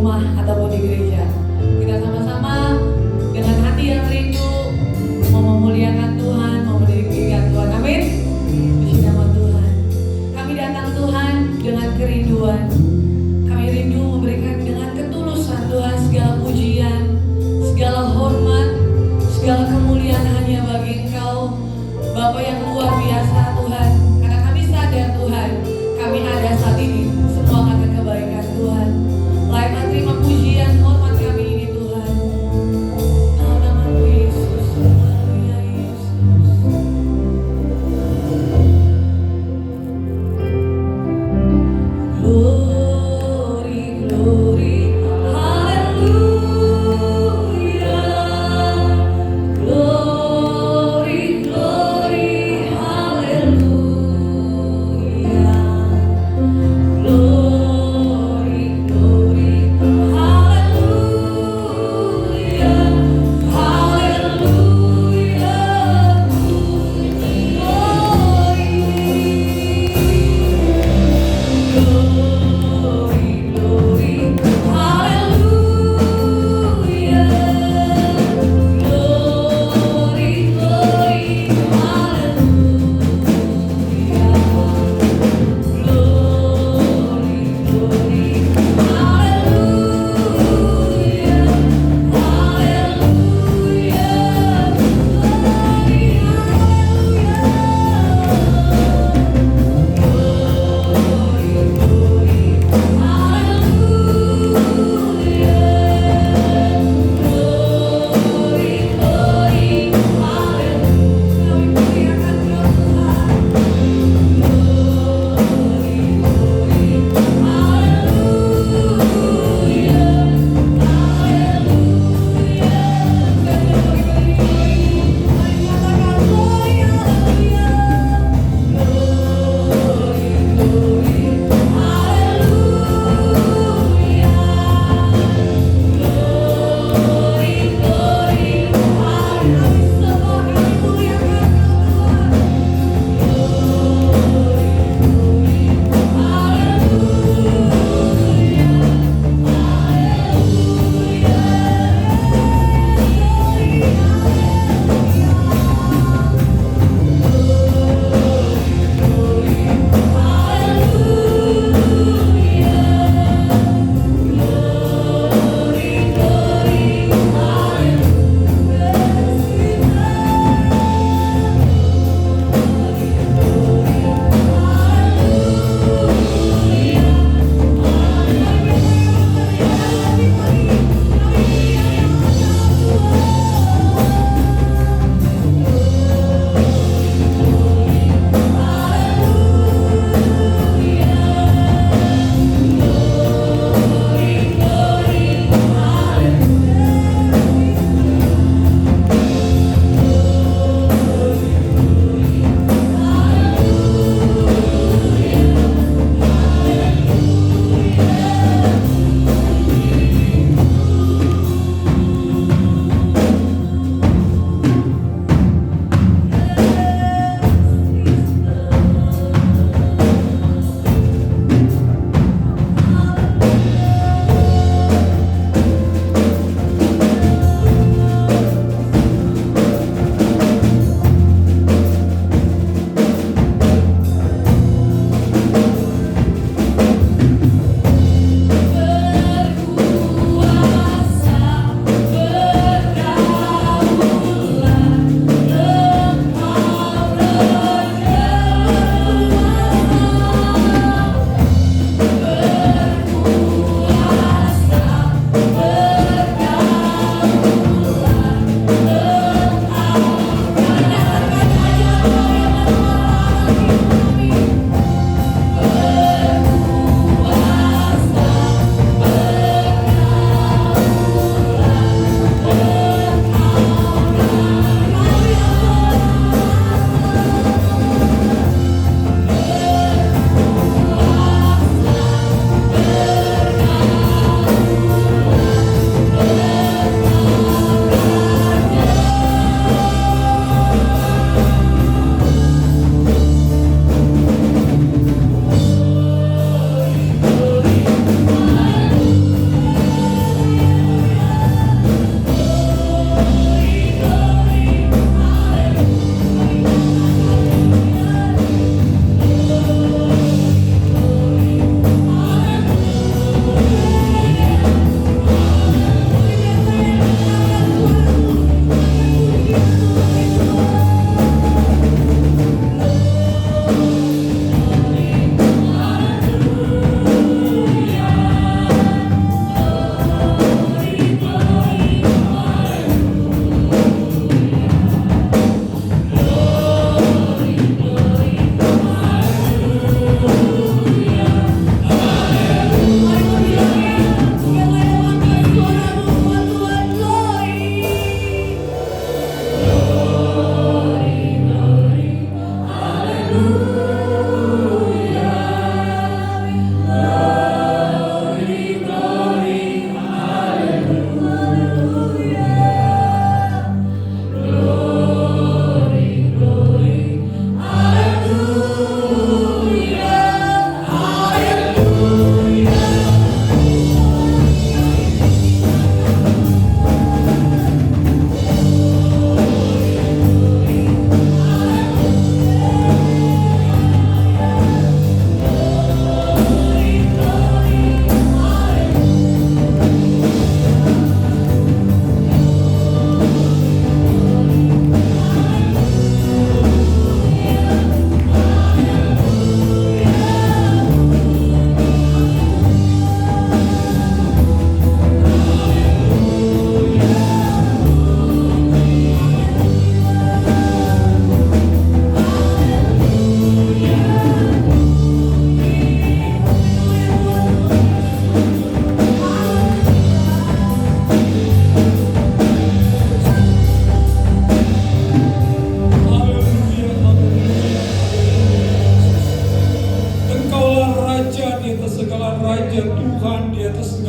rumah ataupun di gereja. Kita sama-sama dengan hati yang rindu mau memuliakan Tuhan, mau meninggikan Tuhan. Amin. Puji nama Tuhan. Kami datang Tuhan dengan kerinduan. Kami rindu memberikan dengan ketulusan Tuhan segala pujian, segala hormat, segala kemuliaan hanya bagi Engkau, Bapa yang luar biasa Tuhan. Karena kami sadar Tuhan, kami ada saat ini semua karena kebaikan Tuhan. Layanan terima pujian hormat kami ini Tuhan.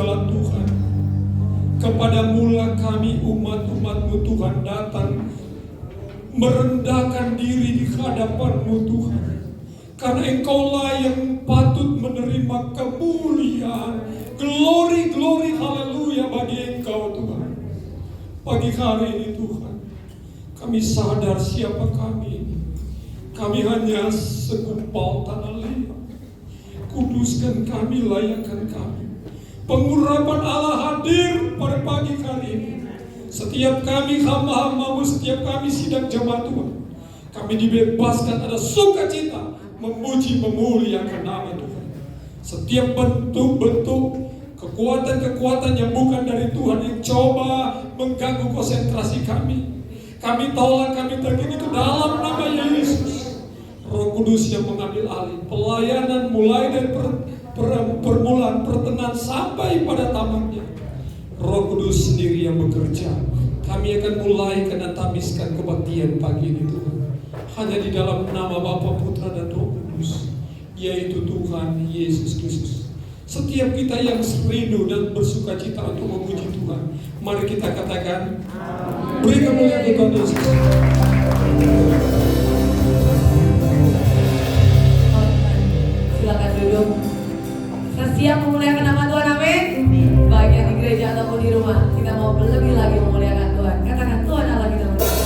jalan Tuhan. Kepada mula kami umat-umat-Mu Tuhan datang merendahkan diri di hadapan-Mu Tuhan. Karena Engkaulah yang patut menerima kemuliaan. Glory, glory, haleluya bagi Engkau Tuhan. Pagi hari ini Tuhan, kami sadar siapa kami ini. Kami hanya segumpal tanah liat. Kuduskan kami, layakkan kami. Pengurapan Allah hadir pada pagi hari ini. Setiap kami hamba-hamba-Mu, setiap kami sidang jemaat Tuhan, kami dibebaskan ada sukacita memuji memuliakan nama Tuhan. Setiap bentuk-bentuk kekuatan-kekuatan yang bukan dari Tuhan yang coba mengganggu konsentrasi kami, kami tolak, kami terkini ke dalam nama Yesus. Roh Kudus yang mengambil alih pelayanan mulai dari permulaan, pertengahan sampai pada tamatnya. Roh Kudus sendiri yang bekerja. Kami akan mulai karena tabiskan kebaktian pagi ini Tuhan. Hanya di dalam nama Bapa, Putra dan Roh Kudus, yaitu Tuhan Yesus Kristus. Setiap kita yang rindu dan bersuka cita untuk memuji Tuhan, mari kita katakan, beri kemuliaan Tuhan Yesus. Silakan duduk. Kita siap memuliakan nama Tuhan, amin. Baik yang di gereja ataupun di rumah, kita mau lebih lagi memuliakan Tuhan. Katakan, Tuhan Allah kita muliakan.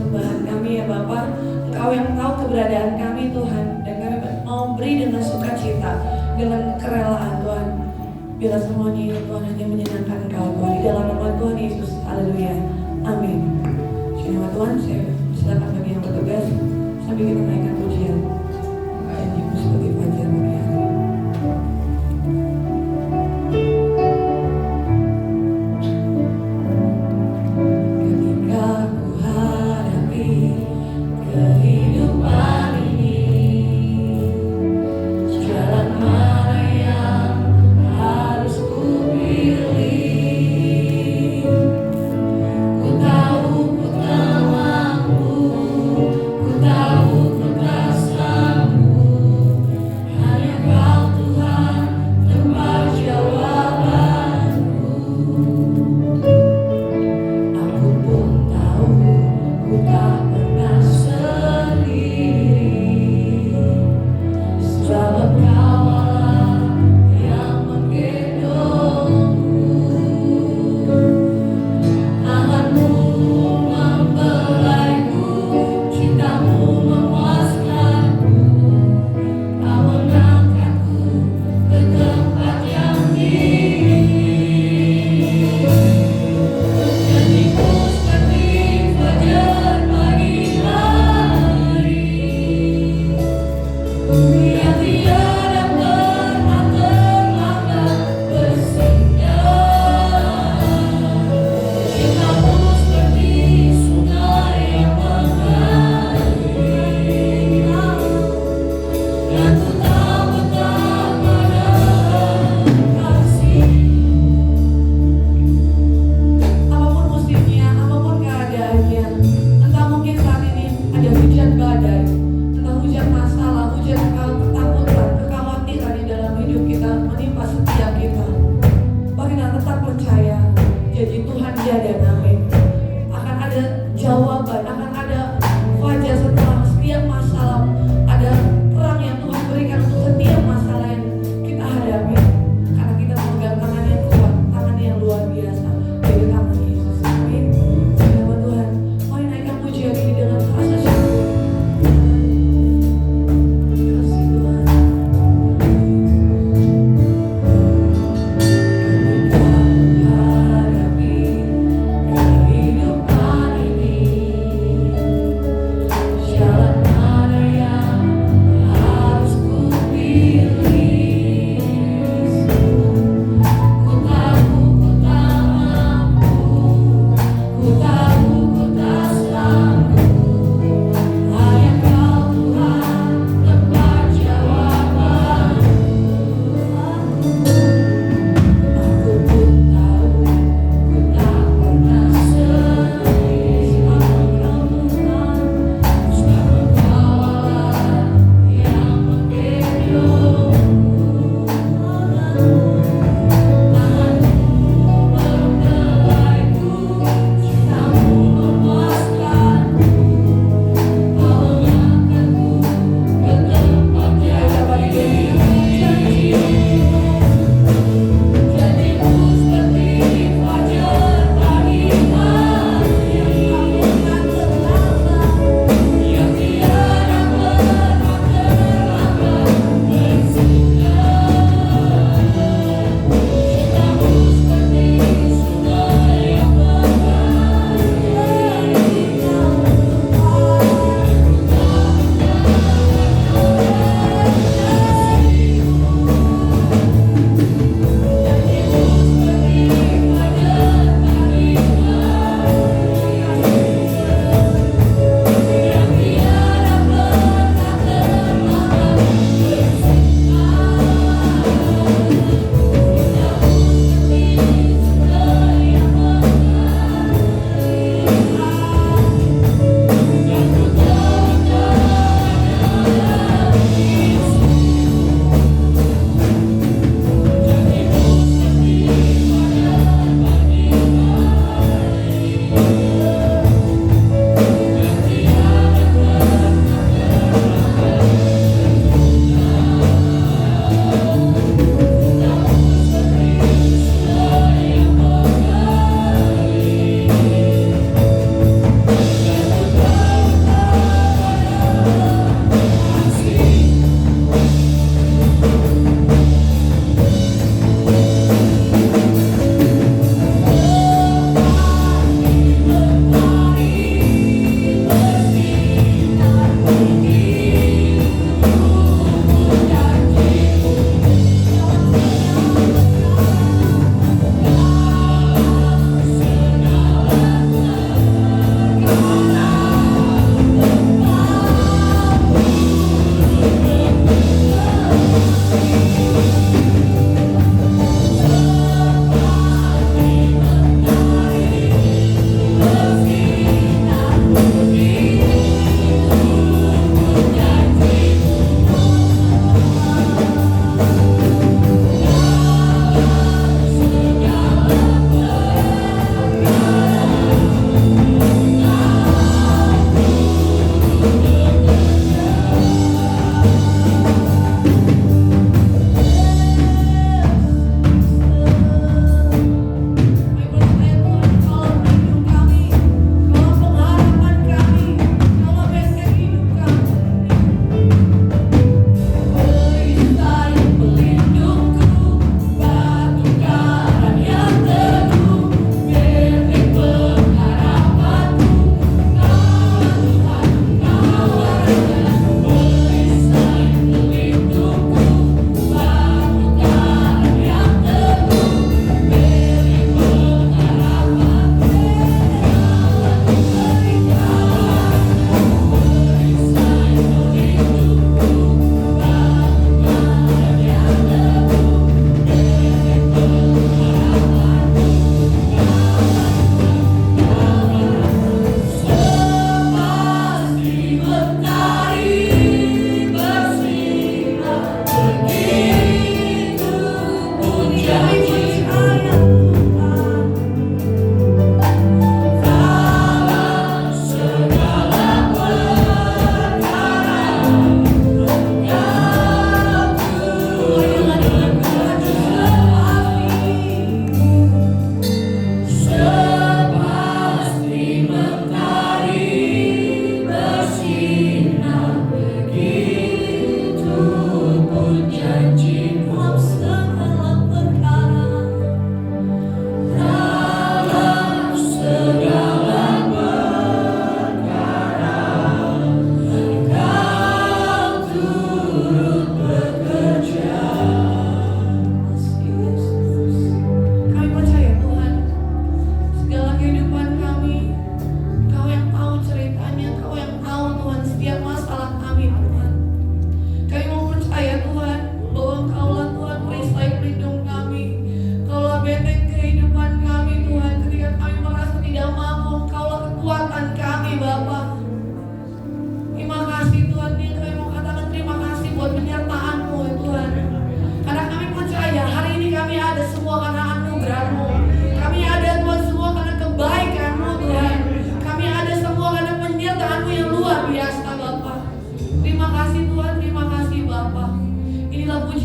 persembahan kami ya Bapak. Engkau yang tahu keberadaan kami Tuhan, dan kami mau beri dengan sukacita, dengan kerelaan Tuhan. Biarlah semuanya ini Tuhan hanya menyenangkan Engkau Tuhan, di dalam nama Tuhan Yesus. Haleluya. Amin. Di nama Tuhan, saya silakan bagi yang bertugas sambil kita naikkan pujian. Dan Ibu sebagai fajar bagi hari. Ketika ku hadapi kehidupan ini, jalan mana yang harus ku pilih? Ku tahu ku tak mampu, ku tahu ku tak sanggup.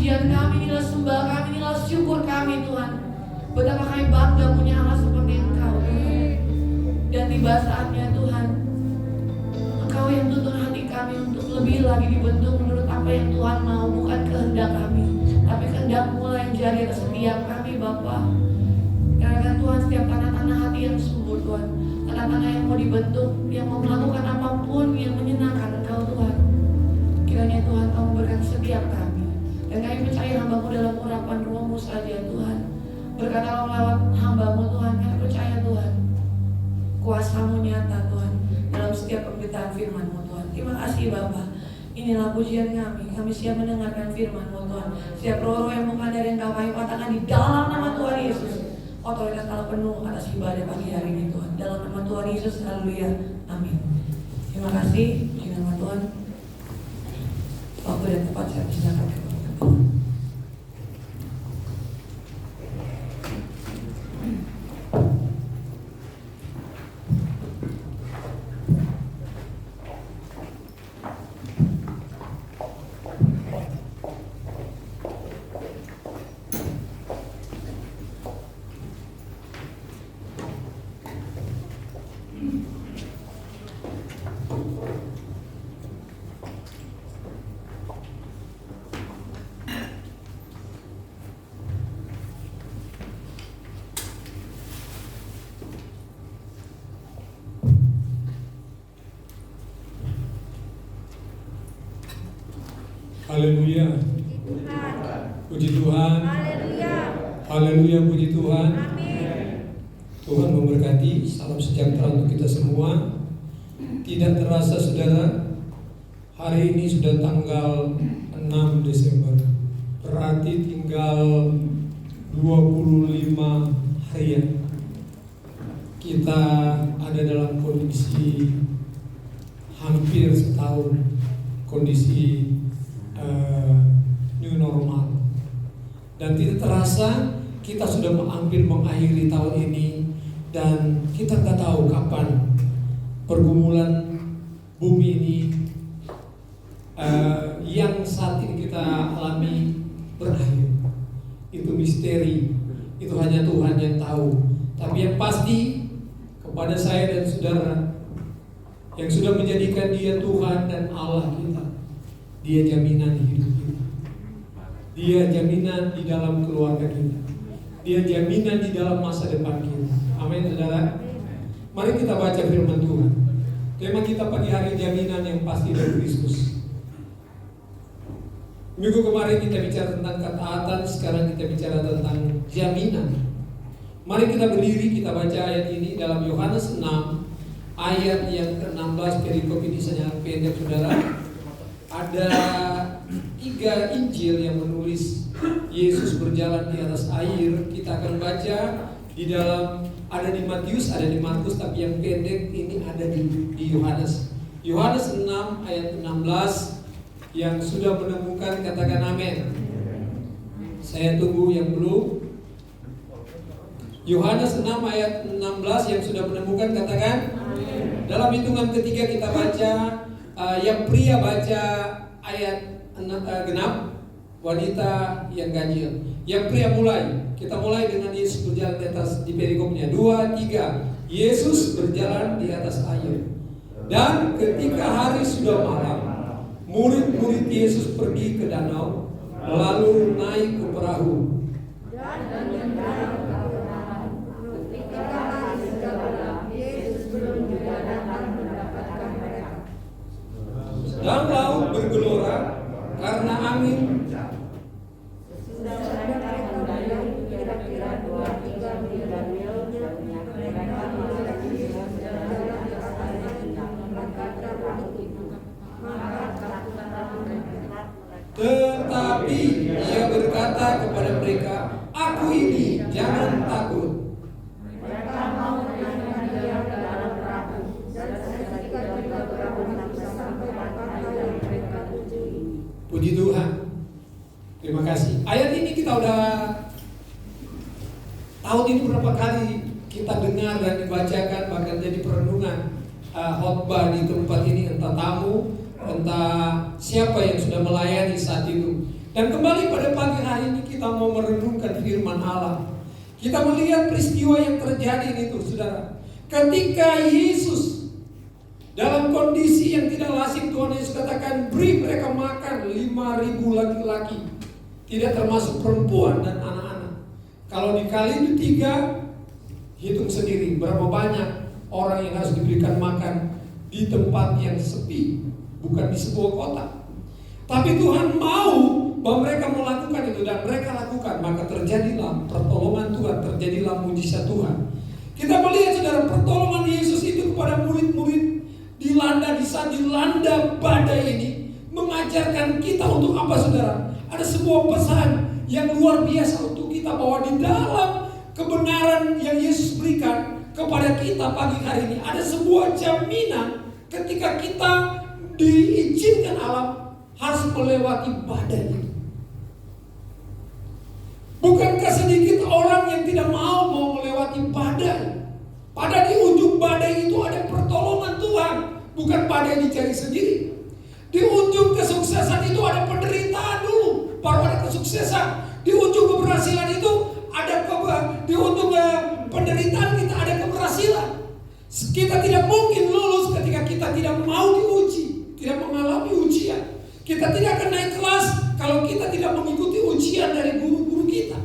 pujian kami, inilah sembah kami, inilah syukur kami Tuhan. Betapa kami bangga punya Allah seperti Engkau Tuhan. Dan tiba saatnya Tuhan, Engkau yang tuntun hati kami untuk lebih lagi dibentuk menurut apa yang Tuhan mau, bukan kehendak kami, tapi kehendak-Mu yang jadi atas setiap kami Bapa. Karena Tuhan, setiap tanah-tanah hati yang subur Tuhan, tanah-tanah yang mau dibentuk, yang mau melakukan apapun yang menyenangkan Engkau Tuhan, kiranya Tuhan Kau memberkati setiap kami. Dan kami percaya hamba-Mu dalam urapan Roh-Mu saja Tuhan. Berkatalah lewat hamba-Mu Tuhan, kami percaya Tuhan, kuasa-Mu nyata Tuhan dalam setiap pemberitaan firman-Mu Tuhan. Terima kasih Bapa. Inilah pujian kami siap mendengarkan firman-Mu Tuhan. Setiap roh-roh yang bukan dari Engkau kami patahkan di dalam nama Tuhan Yesus. Otoritas Allah penuh atas ibadah pagi hari ini Tuhan. Dalam nama Tuhan Yesus, haleluya, amin. Terima kasih, puji nama Tuhan. Waktu dan tempat saya silakan. Haleluya. Puji Tuhan. Haleluya, puji Tuhan. Tuhan memberkati. Salam sejahtera untuk kita semua. Tidak terasa saudara, hari ini sudah tanggal 6 Desember. Berarti tinggal 25 harian. Kita ada dalam kondisi hampir setahun, kondisi new normal, dan tidak terasa kita sudah hampir mengakhiri tahun ini, dan kita nggak tahu kapan pergumulan bumi ini yang saat ini kita alami berakhir. Itu misteri, itu hanya Tuhan yang tahu. Tapi yang pasti kepada saya dan saudara yang sudah menjadikan Dia Tuhan dan Allah kita, Dia jaminan hidup kita. Dia jaminan di dalam keluarga kita. Dia jaminan di dalam masa depan kita. Amin saudara. Mari kita baca firman Tuhan. Tema kita pagi hari, jaminan yang pasti dari Kristus. Minggu kemarin kita bicara tentang ketaatan, sekarang kita bicara tentang jaminan. Mari kita berdiri, kita baca ayat ini dalam Yohanes 6 ayat yang ke-16. Perikop ini sangat pendek saudara. Ada 3 Injil yang menulis Yesus berjalan di atas air. Kita akan baca di dalam, ada di Matius, ada di Markus, tapi yang pendek ini ada di Yohanes. Yohanes 6 ayat 16. Yang sudah menemukan katakan amin. Saya tunggu yang belum. Yohanes 6 ayat 16 yang sudah menemukan katakan amin. Dalam hitungan ketiga kita baca. Yang pria baca ayat genap, wanita yang ganjil. Yang pria mulai. Kita mulai dengan Yesus berjalan di atas, di perikopnya 2, 3. Yesus berjalan di atas air. Dan ketika hari sudah malam, murid-murid Yesus pergi ke danau, lalu naik ke perahu. Dan laut bergelora karena angin. Tetapi Ia berkata kepada mereka, "Aku ini, jangan takut." Puji Tuhan. Terima kasih. Ayat ini kita udah tahun ini berapa kali kita dengar dan dibacakan, bahkan jadi perenungan khotbah di tempat ini, entah tamu, entah siapa yang sudah melayani saat itu. Dan kembali pada pagi hari ini kita mau merenungkan firman Allah. Kita melihat peristiwa yang terjadi itu, saudara. Ketika Yesus dalam kondisi yang tidak lazim, Tuhan Yesus katakan, beri mereka makan 5.000 laki-laki, tidak termasuk perempuan dan anak-anak. Kalau dikali 3, hitung sendiri berapa banyak orang yang harus diberikan makan di tempat yang sepi, bukan di sebuah kota. Tapi Tuhan mau bahwa mereka melakukan itu, dan mereka lakukan. Maka terjadilah pertolongan Tuhan, terjadilah mujizat Tuhan. Kita melihat, saudara, pertolongan Yesus itu kepada murid-murid dilanda, di saat dilanda badai ini, mengajarkan kita untuk apa, saudara? Ada sebuah pesan yang luar biasa untuk kita, bahwa di dalam kebenaran yang Yesus berikan kepada kita pagi hari ini, ada sebuah jaminan ketika kita diizinkan Allah harus melewati badai itu. Bukankah sedikit orang yang tidak mau melewati badai? Pada di ujung badai itu ada pertolongan Tuhan, bukan badai dicari sendiri. Di ujung kesuksesan itu ada penderitaan dulu, baru ada kesuksesan. Di ujung keberhasilan itu ada di ujung penderitaan kita ada keberhasilan. Kita tidak mungkin lulus ketika kita tidak mau diuji, tidak mengalami ujian. Kita tidak akan naik kelas kalau kita tidak mengikuti ujian dari guru-guru kita.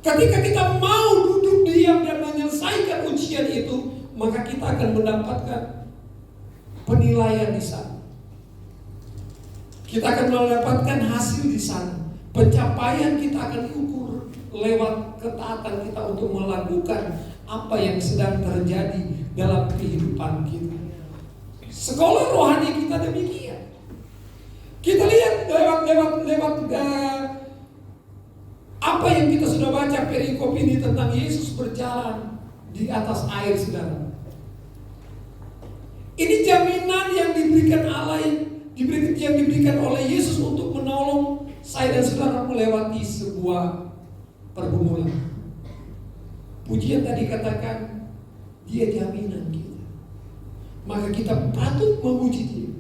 Ketika kita mau duduk diam dan menyelesaikan ujian itu, maka kita akan mendapatkan penilaian di sana. Kita akan mendapatkan hasil di sana. Pencapaian kita akan diukur lewat ketaatan kita untuk melakukan apa yang sedang terjadi dalam kehidupan kita. Sekolah rohani kita demikian. Kita lihat lewat apa yang kita sudah baca perikop ini tentang Yesus berjalan di atas air, saudara. Ini jaminan yang diberikan Allah, yang diberikan oleh Yesus untuk menolong saya dan saudara melewati sebuah pergumulan. Pujian tadi katakan, dia jaminan kita. Maka kita patut memuji dia.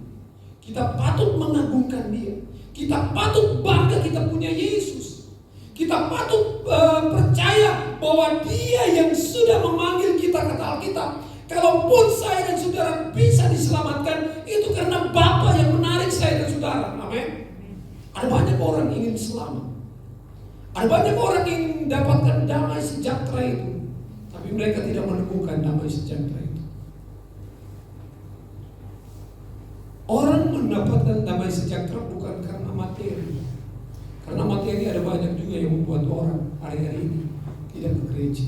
Kita patut mengagungkan dia. Kita patut bangga kita punya Yesus. Kita patut percaya bahwa dia yang sudah memanggil kita, kata Alkitab. Kalaupun saya dan saudara bisa diselamatkan, itu karena Bapa yang menarik saya dan saudara. Amin. Ada banyak orang ingin selamat. Ada banyak orang yang mendapatkan damai sejahtera itu, tapi mereka tidak menemukan damai sejahtera itu. Orang mendapatkan damai sejahtera bukan karena materi. Karena materi ada banyak juga yang membuat orang hari-hari ini tidak ke gereja.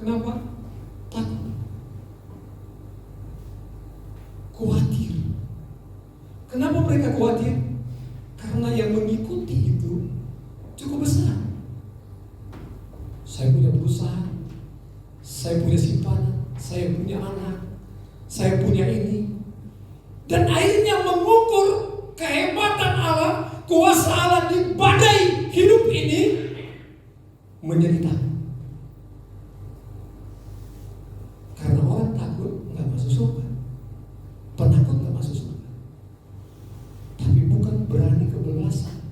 Kenapa? Takut. Khawatir. Kenapa mereka khawatir? Karena yang mengikuti itu cukup besar. Saya punya perusahaan, saya punya simpanan, saya punya anak, saya punya ini. Dan akhirnya mengukur kehebatan Allah, kuasa Allah di badai hidup ini menjadi takut. Karena orang takut nggak masuk surga, penakut nggak masuk surga. Tapi bukan berani kebelasan.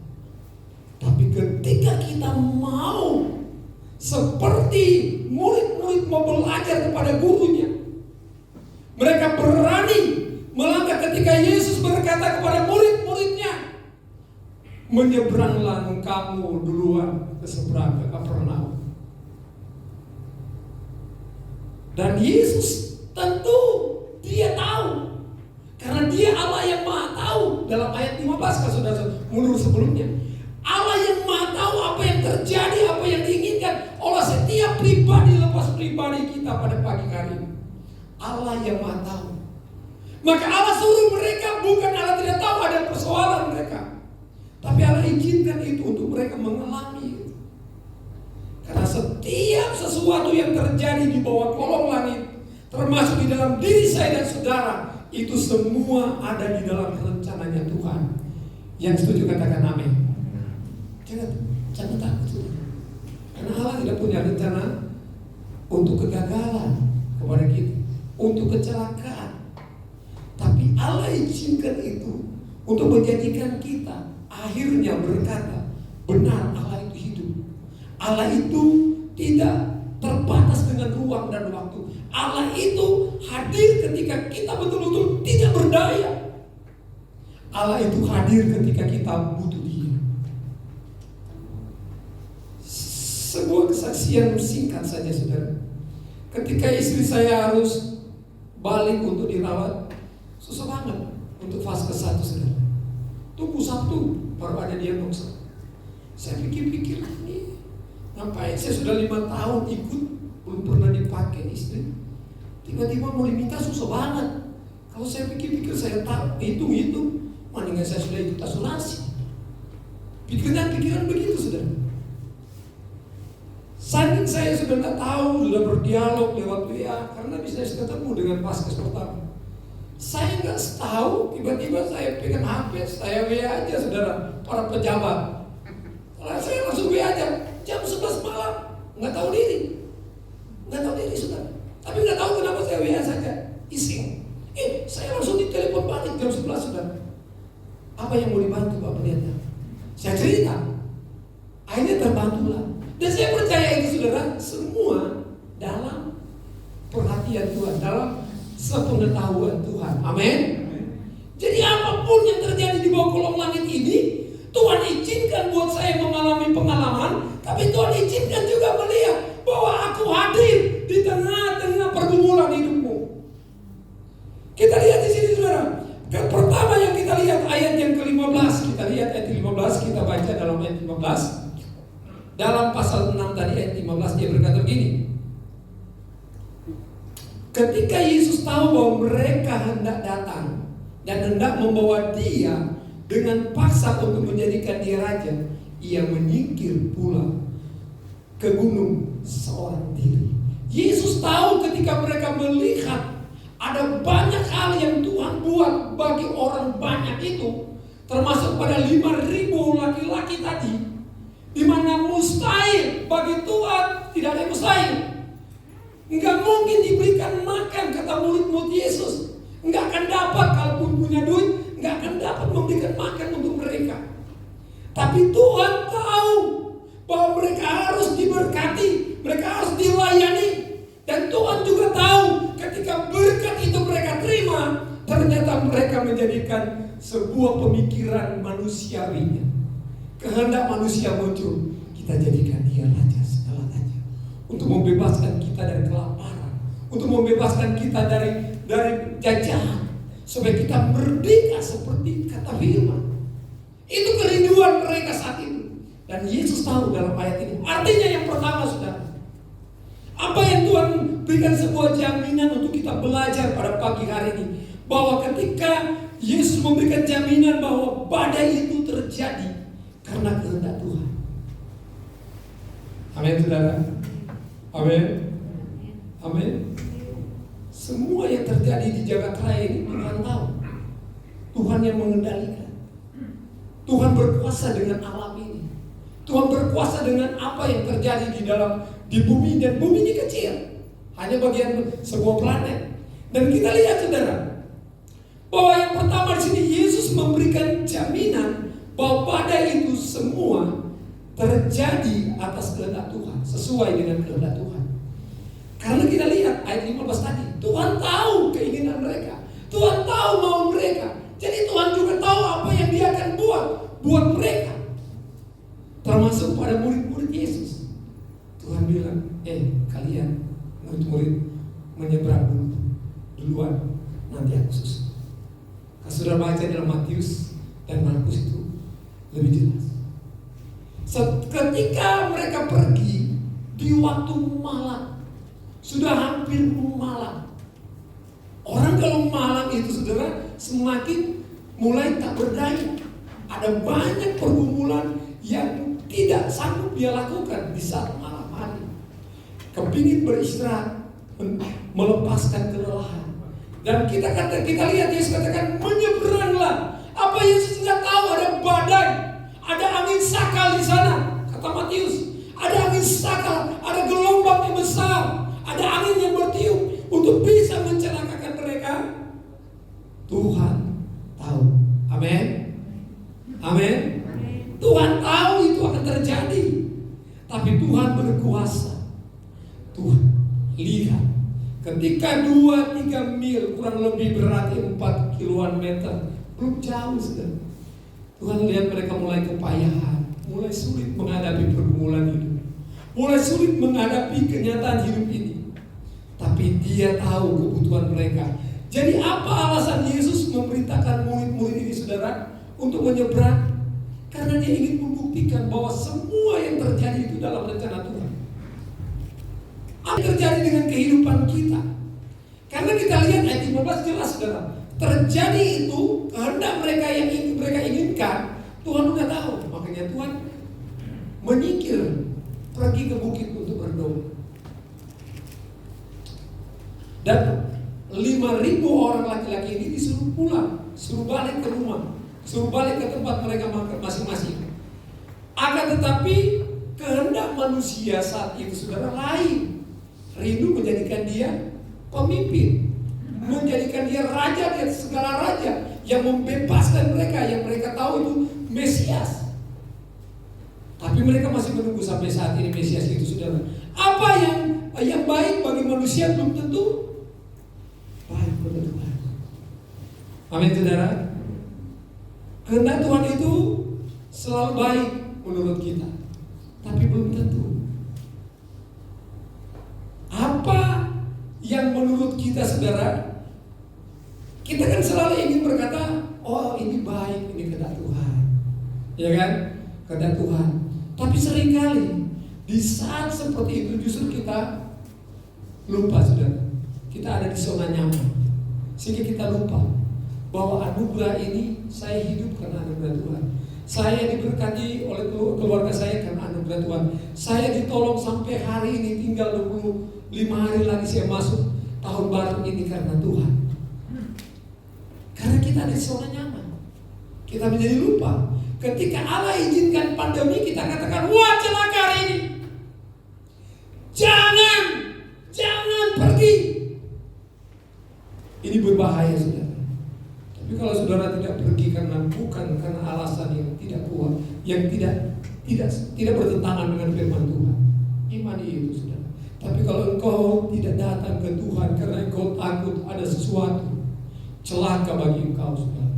Tapi ketika kita mau seperti murid-murid mau belajar kepada gurunya, mereka berani melangkah ketika Yesus berkata kepada murid-muridnya, menyeberanglah kamu duluan ke seberang, ke Kapernaum. Dan Yesus tentu dia tahu, karena dia Allah yang maha tahu. Dalam ayat 15 kalau sudah mundur sebelumnya, Allah yang maha tahu apa yang terjadi, apa yang diinginkan oleh setiap pribadi lepas pribadi kita pada pagi hari ini. Allah yang maha tahu. Maka Allah suruh mereka, bukan Allah tidak tahu ada persoalan mereka, tapi Allah izinkan itu untuk mereka mengalami itu. Karena setiap sesuatu yang terjadi di bawah kolong langit, termasuk di dalam diri saya dan saudara, itu semua ada di dalam rencananya Tuhan. Yang setuju katakan amin. Jangan takut. Karena Allah tidak punya rencana untuk kegagalan kepada kita, untuk kecelakaan. Tapi Allah izinkan itu untuk menjadikan kita akhirnya berkata, benar Allah itu hidup. Allah itu tidak terbatas dengan ruang dan waktu. Allah itu hadir ketika kita betul-betul tidak berdaya. Allah itu hadir ketika kita butuh Dia. Sebuah kesaksian singkat saja, saudara. Ketika istri saya harus balik untuk dirawat, susah banget untuk fase ke-1, saudara. Tunggu Sabtu baru ada diagnosa. Saya pikir-pikir, ini ngapain? Saya sudah 5 tahun ikut, belum pernah dipakai istri. Tiba-tiba mau diminta, susah banget. Kalau saya pikir-pikir, saya tahu, hitung-hitung, mendingan saya sudah ikut asuransi. Pikiran begitu, saudara. Saking saya sudah tidak tahu, sudah berdialog lewat WA, karena bisa ketemu dengan Paskes pertama. Saya nggak tahu, tiba-tiba saya pegang HP, saya WA aja, saudara, para pejabat. Saya langsung WA aja, jam 11 malam, nggak tahu diri, saudara. Tapi nggak tahu kenapa saya WA saja, iseng. Saya langsung ditelepon balik jam 11, saudara. Apa yang mau dibantu Pak Pendeta? Saya cerita, akhirnya terbantulah. Dan saya percaya ini, saudara, semua dalam perhatian Tuhan, dalam sepengetahuan Tuhan. Amin. Jadi apapun yang terjadi di bawah kolong langit ini, Tuhan izinkan buat saya mengalami pengalaman, tapi Tuhan izinkan juga melihat bahwa aku hadir di tengah-tengah pergumulan hidupmu. Kita lihat di sini, saudara. Pertama yang kita lihat ayat yang ke-15. Kita lihat ayat 15, kita baca dalam ayat 15. Dalam pasal 6 tadi ayat 15 dia berkata begini. Ketika Yesus tahu bahwa mereka hendak datang dan hendak membawa Dia dengan paksa untuk menjadikan Dia raja, Ia menyingkir pula ke gunung seorang diri. Yesus tahu ketika mereka melihat ada banyak hal yang Tuhan buat bagi orang banyak itu, termasuk pada 5.000 laki-laki tadi, di mana mustahil bagi Tuhan, tidak ada yang mustahil. Enggak mungkin diberikan makan, kata murid-murid Yesus. Enggak akan dapat, kalaupun punya duit, enggak akan dapat memberikan makan untuk mereka. Tapi Tuhan tahu bahwa mereka harus diberkati, mereka harus dilayani. Dan Tuhan juga tahu ketika berkat itu mereka terima, ternyata mereka menjadikan sebuah pemikiran manusiawinya. Kehendak manusia muncul, kita jadikan Dia raja segala-galanya, untuk membebaskan kita dari kelaparan, untuk membebaskan kita dari jajahan, supaya kita merdeka seperti kata firman. Itu kerinduan mereka saat itu. Dan Yesus tahu dalam ayat ini. Artinya yang pertama, saudara, apa yang Tuhan berikan sebuah jaminan untuk kita belajar pada pagi hari ini, bahwa ketika Yesus memberikan jaminan bahwa badai itu terjadi karena kehendak Tuhan. Amin, saudara. Amin. Amin. Semua yang terjadi di jagat raya ini Tuhan tahu. Tuhan yang mengendalikan. Tuhan berkuasa dengan alam ini. Tuhan berkuasa dengan apa yang terjadi di bumi, dan bumi ini kecil, hanya bagian sebuah planet. Dan kita lihat, saudara, bahwa yang pertama di sini Yesus memberikan jaminan bahwa badai itu semua terjadi atas kehendak Tuhan, sesuai dengan kehendak Tuhan. Karena kita lihat ayat 15 tadi, Tuhan tahu keinginan mereka, Tuhan tahu mau mereka. Jadi Tuhan juga tahu apa yang Dia akan buat mereka. Termasuk pada murid-murid Yesus. Tuhan bilang, kalian murid-murid menyeberang duluan, nanti aku susul. Kalau sudah baca dalam Matius dan Markus itu lebih jelas. Ketika mereka pergi di waktu malam, sudah hampir malam. Orang kalau malam itu, saudara, semakin mulai tak berdaya. Ada banyak pergumulan yang tidak sanggup dia lakukan di saat malam hari. Kepingin beristirahat, melepaskan kelelahan. Dan kita lihat Yesus katakan, menyeberanglah. Apa Yesus nggak tahu ada badai, ada angin sakal di sana, kata Matius. Ada angin sakal, ada gelombang yang besar, ada angin yang bertiup untuk bisa mencelakakan mereka. Tuhan tahu. Amin. Amin. Tapi Tuhan berkuasa. Tuhan, lihat, ketika 2-3 mil, kurang lebih berarti 4 kiloan meter, belum jauh sudah. Tuhan lihat mereka mulai kepayahan, mulai sulit menghadapi pergumulan hidup, mulai sulit menghadapi kenyataan hidup ini. Tapi Dia tahu kebutuhan mereka. Jadi apa alasan Yesus memerintahkan murid-murid ini, saudara, untuk menyeberang? Karena Dia ingin membuktikan bahwa semua yang terjadi itu dalam rencana Tuhan. Apa yang terjadi dengan kehidupan kita? Karena kita lihat ayat 15 jelas, saudara. Terjadi itu kehendak mereka yang mereka inginkan, Tuhan sudah tahu. Makanya Tuhan menyingkir, pergi ke bukit untuk berdoa. Dan 5.000 orang laki-laki ini disuruh pulang, suruh balik ke rumah, suruh balik ke tempat mereka masing-masing. Akan tetapi kehendak manusia saat itu, saudara, lain. Rindu menjadikan dia pemimpin, menjadikan dia raja dari segala raja, yang membebaskan mereka, yang mereka tahu itu Mesias. Tapi mereka masih menunggu sampai saat ini Mesias itu, saudara. Apa yang baik bagi manusia belum tentu baik bagi Tuhan. Amin, saudara. Kehendak Tuhan itu selalu baik menurut kita, tapi belum tentu. Apa yang menurut kita, saudara, kita kan selalu ingin berkata, oh ini baik, ini kehendak Tuhan, ya kan, kehendak Tuhan. Tapi seringkali di saat seperti itu justru kita lupa, saudara, kita ada di zona nyaman, sehingga kita lupa bahwa anugerah ini saya hidup karena anugerah Tuhan. Saya diberkati oleh keluarga saya karena anugerah Tuhan. Saya ditolong sampai hari ini, tinggal 25 hari lagi saya masuk tahun baru ini karena Tuhan. Karena kita ada di zona nyaman, kita menjadi lupa. Ketika Allah izinkan pandemi, kita katakan, wah celaka hari ini, jangan pergi. Ini berbahaya, saudara. Tapi kalau saudara tidak pergi bukan karena alasan yang tidak kuat, yang tidak bertentangan dengan firman Tuhan, imani itu, saudara. Tapi kalau engkau tidak datang ke Tuhan karena engkau takut ada sesuatu, celaka bagi engkau, saudara.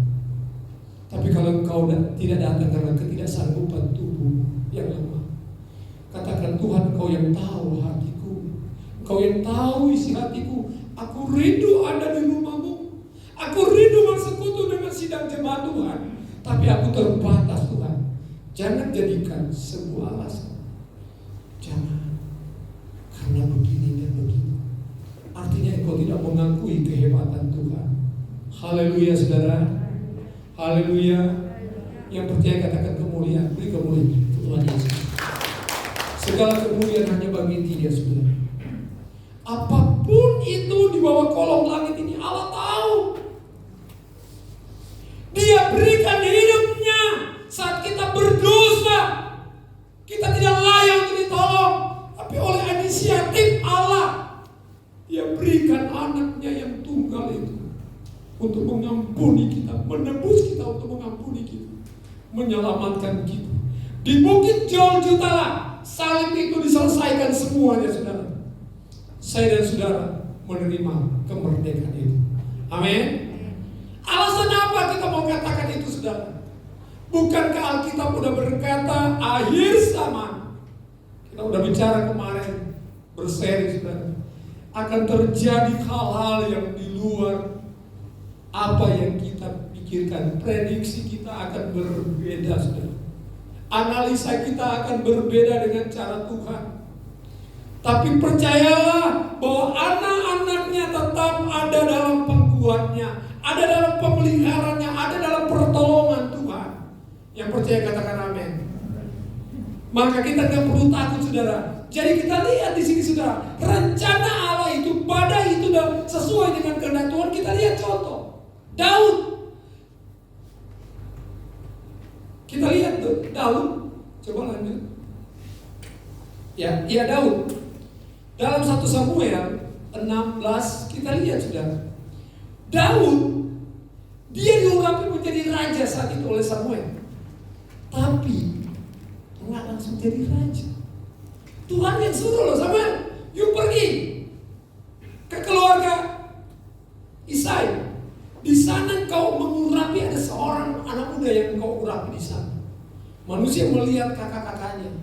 Tapi kalau engkau tidak datang karena ketidaksanggupan tubuh yang lemah, katakan, Tuhan, Engkau yang tahu hatiku, Engkau yang tahu isi hatiku. Aku rindu ada di rumah-Mu, aku rindu bersekutu dengan sidang jemaat Tuhan, tapi aku terbatas, Tuhan. Jangan jadikan sebuah alasan. Jangan, karena begini dan begitu. Artinya engkau tidak mengakui kehebatan Tuhan. Haleluya, saudara. Haleluya. Yang percaya katakan kemuliaan, beri kemuliaan Tuhan Yesus. Segala kemuliaan hanya bagi Dia, saudara. Apapun itu di bawah kolong langit ini, Allah tahu. Dia berikan hidupnya saat kita berdosa. Kita tidak layak untuk ditolong, tapi oleh inisiatif Allah, Dia berikan anaknya yang tunggal itu untuk mengampuni kita, menebus kita, untuk mengampuni kita, menyelamatkan kita. Di Bukit Golgota salib itu diselesaikan semuanya, saudara. Saya dan saudara menerima kemerdekaan itu. Amin. Alasan apa kita mau katakan itu, saudara? Bukankah Alkitab sudah berkata akhir zaman? Kita sudah bicara kemarin, berseri, saudara. Akan terjadi hal-hal yang di luar apa yang kita pikirkan. Prediksi kita akan berbeda, saudara. Analisa kita akan berbeda dengan cara Tuhan. Tapi percayalah bahwa anak-anaknya tetap ada dalam pengkuatnya, ada dalam pemeliharaannya, ada dalam pertolongan Tuhan. Yang percaya katakan amin. Maka kita tidak perlu takut, saudara. Jadi kita lihat di sini, saudara, rencana Allah itu, badai itu sesuai dengan kehendak Tuhan. Kita lihat contoh Daud. Kita lihat Daud. Coba lanjut. Ya Daud. Dalam 1 Samuel 16 kita lihat, saudara, Daud dia diurapi menjadi raja saat itu oleh Samuel, tapi nggak langsung jadi raja. Tuhan yang suruh loh, Samuel, yuk pergi ke keluarga Isai. Di sana kau mengurapi, ada seorang anak muda yang kau urapi di sana. Manusia melihat kakak-kakaknya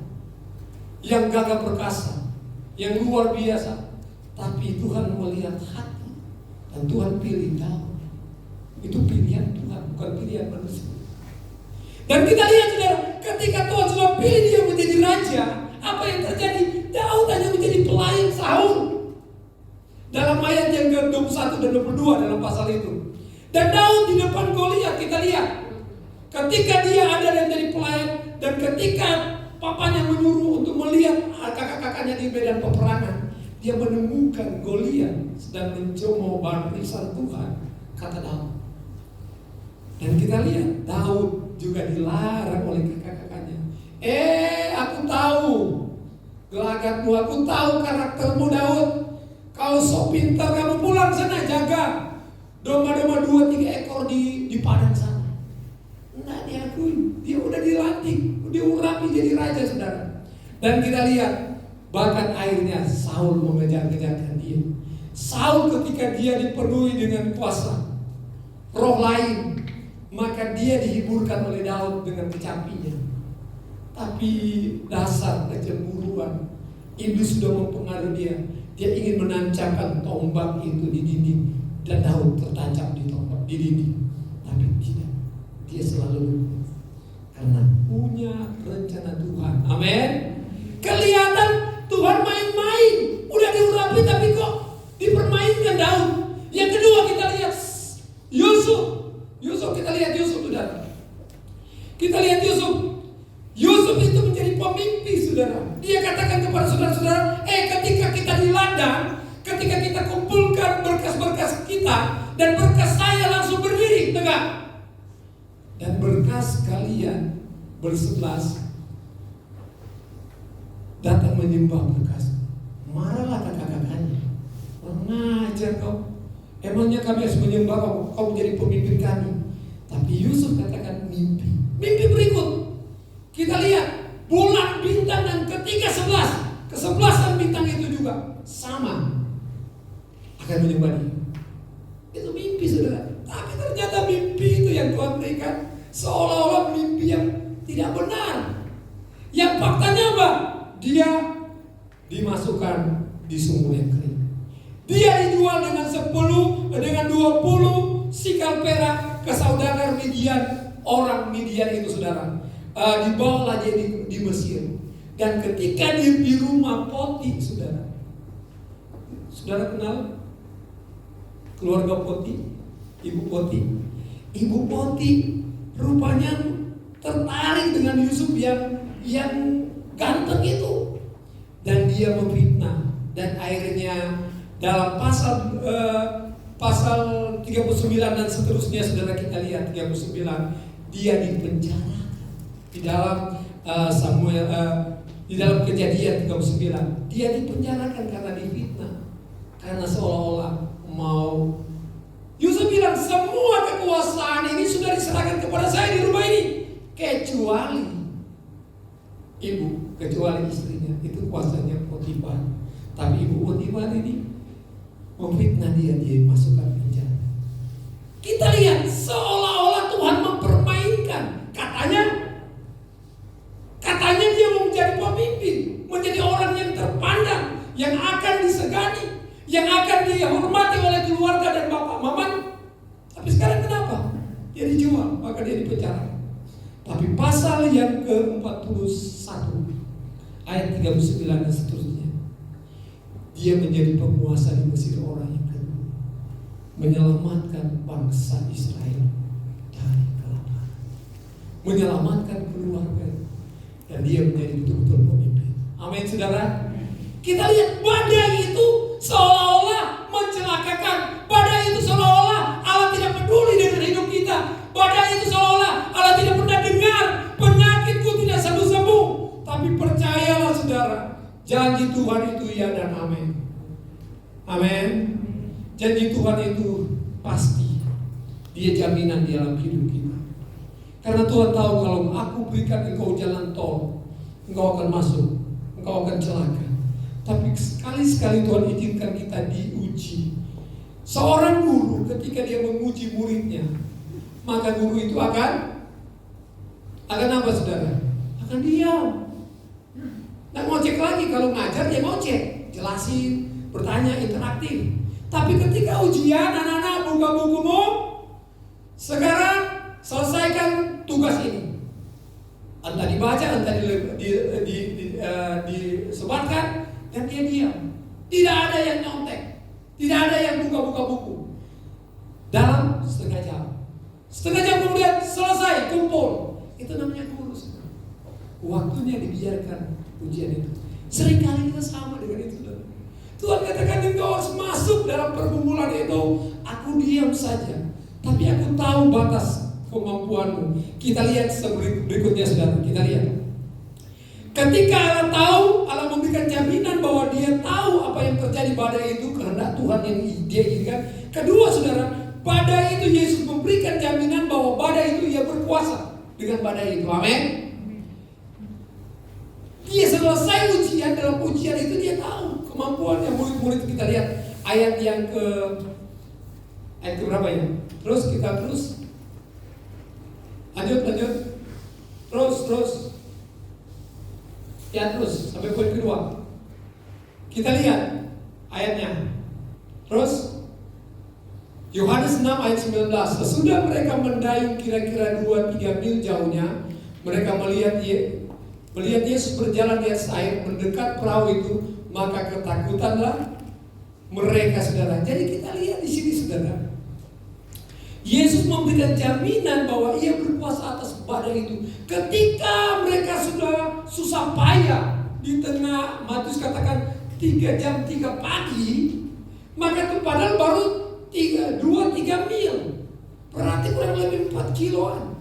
yang gagah perkasa, yang luar biasa, tapi Tuhan melihat hati dan Tuhan pilih Daud. Itu pilihan Tuhan, bukan pilihan manusia. Dan kita lihat saudara, ketika Tuhan sudah pilih dia menjadi raja, apa yang terjadi? Daud hanya menjadi pelayan Saul. Dalam ayat yang ke-21 dan 22 dalam pasal itu. Dan Daud di depan Goliat, kita lihat ketika dia ada dan jadi pelayan, dan ketika papanya menyuruh untuk melihat kakak-kakaknya di medan peperangan, dia menemukan Goliat sedang mencomot barisan Tuhan, kata Daud. Dan kita lihat Daud juga dilarang oleh kakak-kakaknya. Aku tahu gelagatmu, aku tahu karaktermu Daud. Kau sok pintar, kamu pulang sana jaga domba-domba 2-3 ekor di padang sana. Enggak diakui, dia udah dilatih, diurapi jadi raja, saudara. Dan kita lihat, bahkan akhirnya Saul mengejar-kejarkan dia. Saul ketika dia dipenuhi dengan kuasa roh lain, maka dia dihiburkan oleh Daud dengan kecapinya. Tapi dasar kecemburuan, iblis sudah mempengaruhi dia. Dia ingin menancapkan tombak itu di dinding, dan Daud tertancap di tombak di dinding. Tapi tidak, dia selalu luput karena punya rencana Tuhan. Amin. Kelihatan Tuhan main-main, udah diurapi tapi kok dipermainkan Daud. Yang kedua kita lihat Yusuf. Kita lihat Yusuf, saudara. Kita lihat Yusuf. Yusuf itu menjadi pemimpi, saudara. Dia katakan kepada saudara-saudara, ketika kita di ladang, ketika kita kumpulkan berkas-berkas kita, dan berkas saya langsung berdiri tegak, dan berkas kalian bersebelas datang menyembah berkas. Marahlah kakak-kakaknya. Mengajar kau. Emangnya kami harus menyembah kau menjadi pemimpin kami? Tapi Yusuf katakan mimpi. Mimpi berikut kita lihat bulan, bintang, dan ketika 11, kesebelasan bintang itu juga sama akan menyembah dia. Itu mimpi, saudara. Tapi ternyata mimpi itu yang Tuhan berikan seolah-olah mimpi yang tidak benar. Yang faktanya apa? Dia dimasukkan di sumur yang kering. Dia dijual dengan 20 sikal perak ke saudagar Midian. Orang Midian itu, saudara, dibawalah dia di Mesir. Dan ketika dia di rumah Poti, saudara kenal keluarga Poti, Ibu Poti. Ibu Poti rupanya tertarik dengan Yusuf yang ganteng itu, dan dia memfitnah. Dan akhirnya dalam pasal 39 dan seterusnya, saudara, kita lihat 39, dia dipenjarakan di dalam di dalam Kejadian 39. Dia dipenjarakan karena difitnah, karena seolah-olah mau. Yusuf bilang, semua kekuasaan ini sudah diserahkan kepada saya di rumah ini, kecuali istrinya, itu kuasanya Potifar. Tapi ibu Potifar ini memfitnah dia masukkan penjara. Kita lihat seolah-olah Tuhan mempermainkan. Katanya dia mau menjadi pemimpin, menjadi orang yang terpandang, yang akan disegani, yang akan dihormati oleh keluarga dan bapak maman. Tapi sekarang kenapa? Dia dijual, maka dia dipenjara. Tapi pasal yang ke-41 ayat 39 dan seterusnya, dia menjadi penguasa di Mesir, orang yang kedua, menyelamatkan bangsa Israel dari kelaparan, menyelamatkan keluarga, dan dia menjadi betul-betul pemimpin. Amin, saudara. Kita lihat badai itu seolah-olah mencelakakan. Badai itu seolah-olah Allah tidak peduli dengan hidup kita. Badai itu seolah-olah Allah tidak pernah dengar penyakitku tidak sembuh-sembuh. Tapi percayalah, saudara, janji Tuhan itu ya dan amin. Amin. Janji Tuhan itu pasti. Dia jaminan di dalam hidup kita. Karena Tuhan tahu kalau aku berikan engkau jalan tol, engkau akan masuk, engkau kau akan celaka. Tapi sekali-sekali Tuhan izinkan kita diuji. Seorang guru ketika dia menguji muridnya, maka guru itu akan apa saudara? Akan diam. Nggak ngocek lagi, kalau ngajar dia ngocek, jelasin, bertanya, interaktif. Tapi ketika ujian, anak-anak buka bukumu, sekarang selesaikan tugas ini. Entah dibaca, entah disebarkan, dan dia diam. Tidak ada yang nyontek, tidak ada yang buka-buka buku. Dalam setengah jam. Setengah jam kemudian selesai, kumpul. Itu namanya guru. Waktunya dibiarkan ujian itu. Seringkali kita sama dengan itu. Tuhan katakan engkau harus masuk dalam pergumulan itu. Aku diam saja, tapi aku tahu batas kemampuanmu. Kita lihat berikutnya saudara. Kita lihat. Ketika Allah tahu, Allah memberikan jaminan bahwa dia tahu apa yang terjadi badai itu kehendak Tuhan yang dia inginkan. Kedua saudara, badai itu Yesus memberikan jaminan bahwa badai itu ia berkuasa dengan badai itu. Amin. Dia selesai ujian, dalam ujian itu dia tahu kemampuannya. Murid-murid kita lihat ayat yang ayat ke berapa ya? Terus kita lanjut. Terus. Ya terus sampai poin kedua. Kita lihat ayatnya. Terus Yohanes 6 ayat 19. Sesudah mereka mendayung kira-kira 2-3 mil jauhnya, mereka melihat Yesus berjalan di atas air mendekat perahu itu, maka ketakutanlah mereka saudara. Jadi kita lihat di sini saudara, Yesus memberikan jaminan bahwa ia berkuasa atas badai itu. Ketika mereka sudah susah payah di tengah, Matius katakan 3 jam 3 pagi, maka itu padahal baru 2-3 mil, berarti kurang lebih 4 kiloan.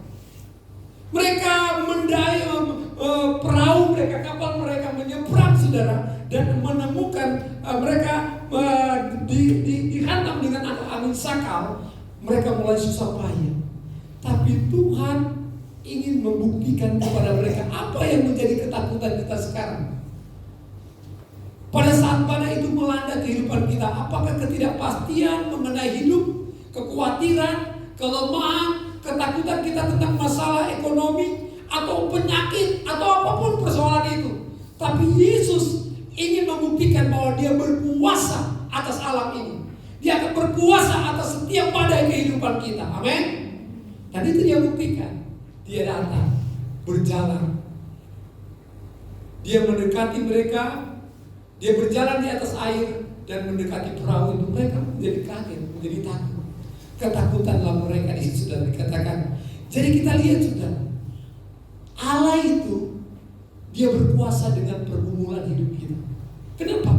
Mereka mendayung perahu mereka, kapal mereka menyeberang saudara, dan menemukan mereka dihantam dengan angin sakal. Mereka mulai susah payah. Tapi Tuhan ingin membuktikan kepada mereka apa yang menjadi ketakutan kita sekarang. Pada saat badai itu melanda kehidupan kita, apakah ketidakpastian mengenai hidup, kekhawatiran, kelemahan, ketakutan kita tentang masalah ekonomi atau penyakit atau apapun persoalan itu. Tapi Yesus ingin membuktikan bahwa dia berkuasa atas alam ini. Dia akan berkuasa atas setiap badai kehidupan kita. Amin. Dan itu dia buktikan. Dia datang, berjalan. Dia mendekati mereka. Dia berjalan di atas air dan mendekati perahu itu. Mereka menjadi kaget, menjadi takut. Ketakutanlah mereka di situ sudah dikatakan. Jadi kita lihat sudah, Allah itu dia berkuasa dengan pergumulan hidup kita. Kenapa?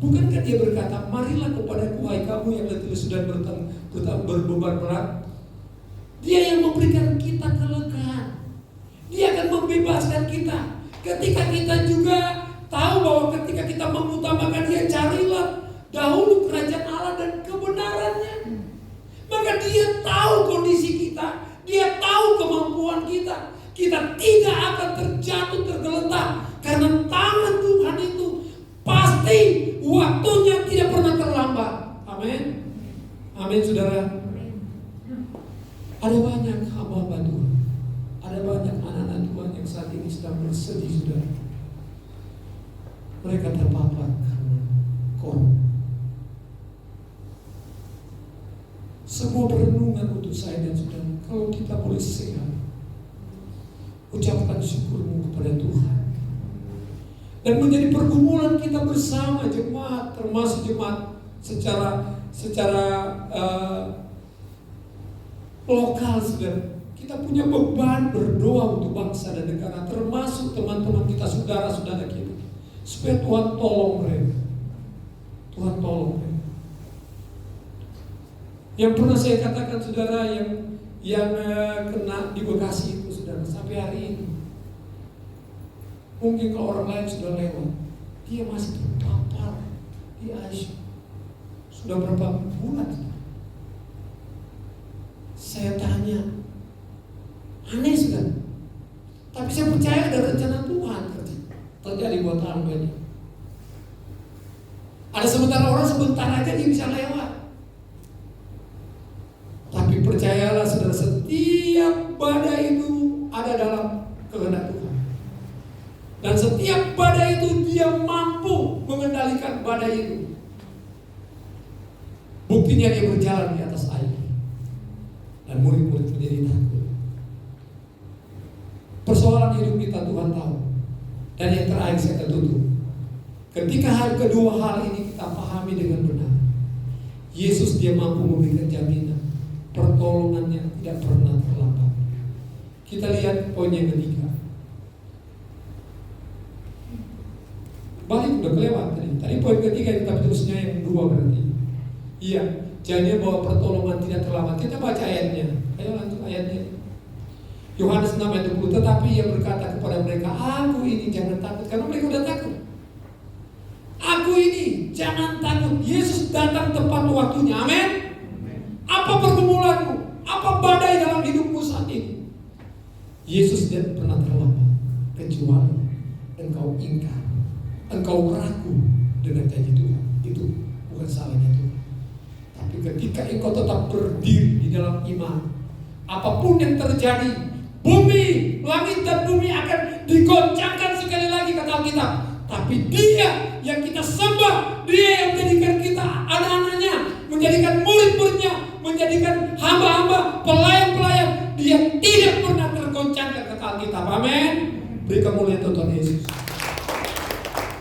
Bukankah dia berkata, marilah kepadaku hai kamu yang letih sudah berbeban berat. Dia yang memberikan kita kelegaan. Dia akan membebaskan kita. Ketika kita juga tahu bahwa ketika kita mengutamakan dia, carilah dahulu kerajaan Allah dan kebenarannya. Maka dia tahu kondisi kita. Dia tahu kemampuan kita. Kita tidak akan terjatuh tergeletak. Karena tangan Tuhan itu pasti waktunya tidak pernah terlambat. Amin. Amin saudara. Ada banyak hamba-hamba Tuhan, ada banyak anak-anak Tuhan yang saat ini sedang bersedih saudara. Mereka terpapar karena corona. Semua perenungan untuk saya dan saudara, kalau kita boleh sehat, ucapkan syukurmu kepada Tuhan. Dan menjadi pergumulan kita bersama jemaat, termasuk jemaat secara lokal saudara. Kita punya beban berdoa untuk bangsa dan negara, termasuk teman-teman kita, saudara-saudara kita, supaya Tuhan tolong mereka. Tuhan tolong mereka. Yang pernah saya katakan saudara, yang kena di Bekasi itu saudara, sampai hari ini mungkin kalau orang lain sudah lewat, dia masih terpapar di ICU. Sudah berapa bulan? Saya tanya, aneh sudah. Tapi saya percaya ada rencana Tuhan. terjadi buat hamba ini. Ada sementara orang sebentar aja dia bisa lewat. Tapi percayalah saudara, setiap badai itu ada dalam kehendak Tuhan. Dan setiap badai itu dia mampu mengendalikan badai itu. Buktinya dia berjalan di atas air. Dan murid-murid menjadi takut. Persoalan hidup kita Tuhan tahu. Dan yang terakhir saya akan tutup. Ketika kedua hal ini kita pahami dengan benar, Yesus dia mampu memberikan jaminan. Pertolongannya tidak pernah terlambat. Kita lihat poin yang ketiga. Balik udah kelewat tadi. Tadi poin ketiga kita terusnya yang dua berarti. Iya, janji bahwa pertolongan tidak terlambat. Kita baca ayatnya. Ayo lanjut ayatnya. Yohanes 6 ayat 20. Tetapi ia berkata kepada mereka, aku ini jangan takut. Karena mereka udah takut. Aku ini jangan takut. Yesus datang tepat waktunya. Amin. Apa pergumulanmu? Apa badai dalam hidupmu saat ini? Yesus tidak pernah terlambat. Kecuali engkau ingkar, engkau ragu dengan janji Tuhan. Itu bukan salahnya Tuhan. Tapi ketika engkau tetap berdiri di dalam iman, apapun yang terjadi, bumi, langit dan bumi akan digoncangkan sekali lagi kata Alkitab. Tapi Dia yang kita sembah, Dia yang menjadikan kita anak-anaknya, menjadikan murid-muridnya, menjadikan hamba-hamba, pelayan-pelayan. Dia tidak pernah tergoncangkan kata Alkitab. Amin. Beri kemuliaan Tuhan Yesus.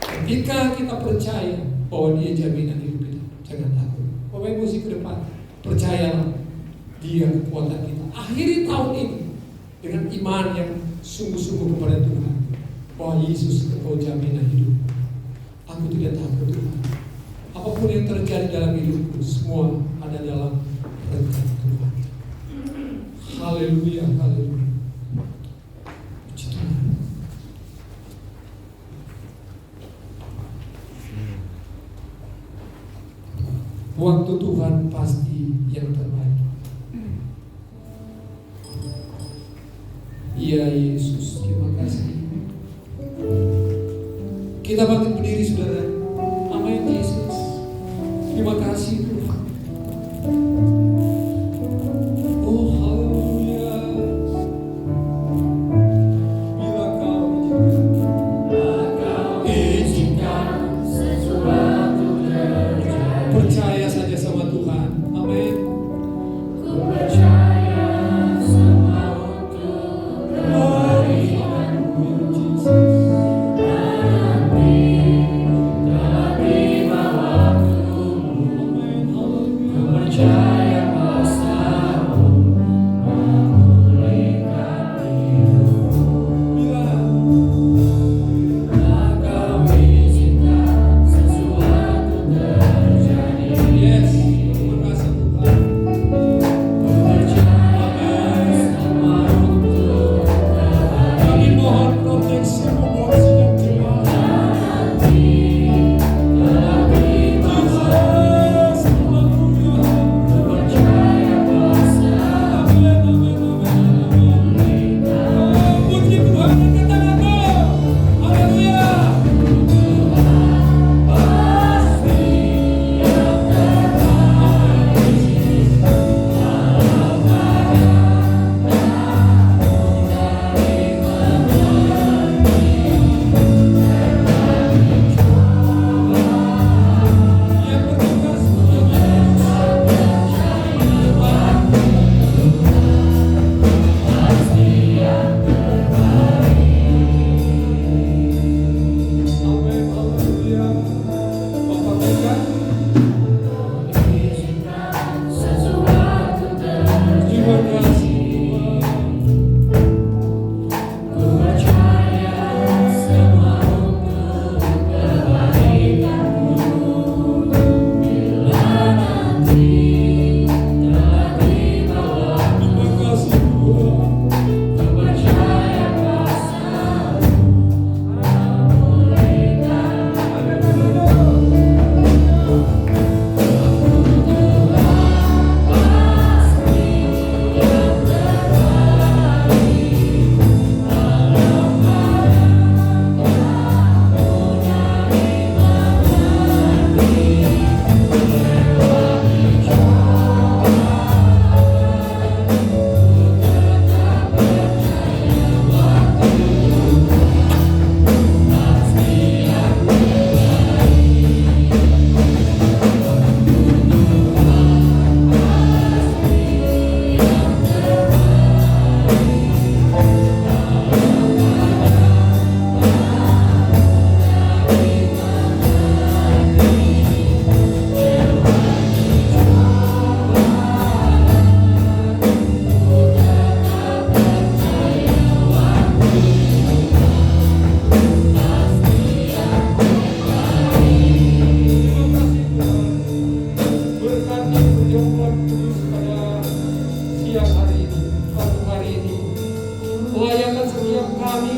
Ketika kita percaya bahwa Dia jaminan hidup kita, jangan takut. Bapak Ibu ke depan, percayalah Dia kekuatan kita. Akhiri tahun ini dengan iman yang sungguh-sungguh kepada Tuhan, bahwa Yesus engkau jaminan hidup. Aku tidak takut Tuhan. Apapun yang terjadi dalam hidupku, semua ada dalam rencana Tuhan. Haleluya, haleluya. Puji Tuhan. Waktu Tuhan pasti yang terbaik. Ya Yesus, terima kasih. Kita bangkit berdiri saudara. Amin Yesus. Terima kasih Tuhan. Oh haleluya. Bila kau izinkan sesuatu terjadi, percaya saja sama Tuhan. Amin. Ku percaya semua untuk kebaikan-Mu Yesus. Dalam lima waktu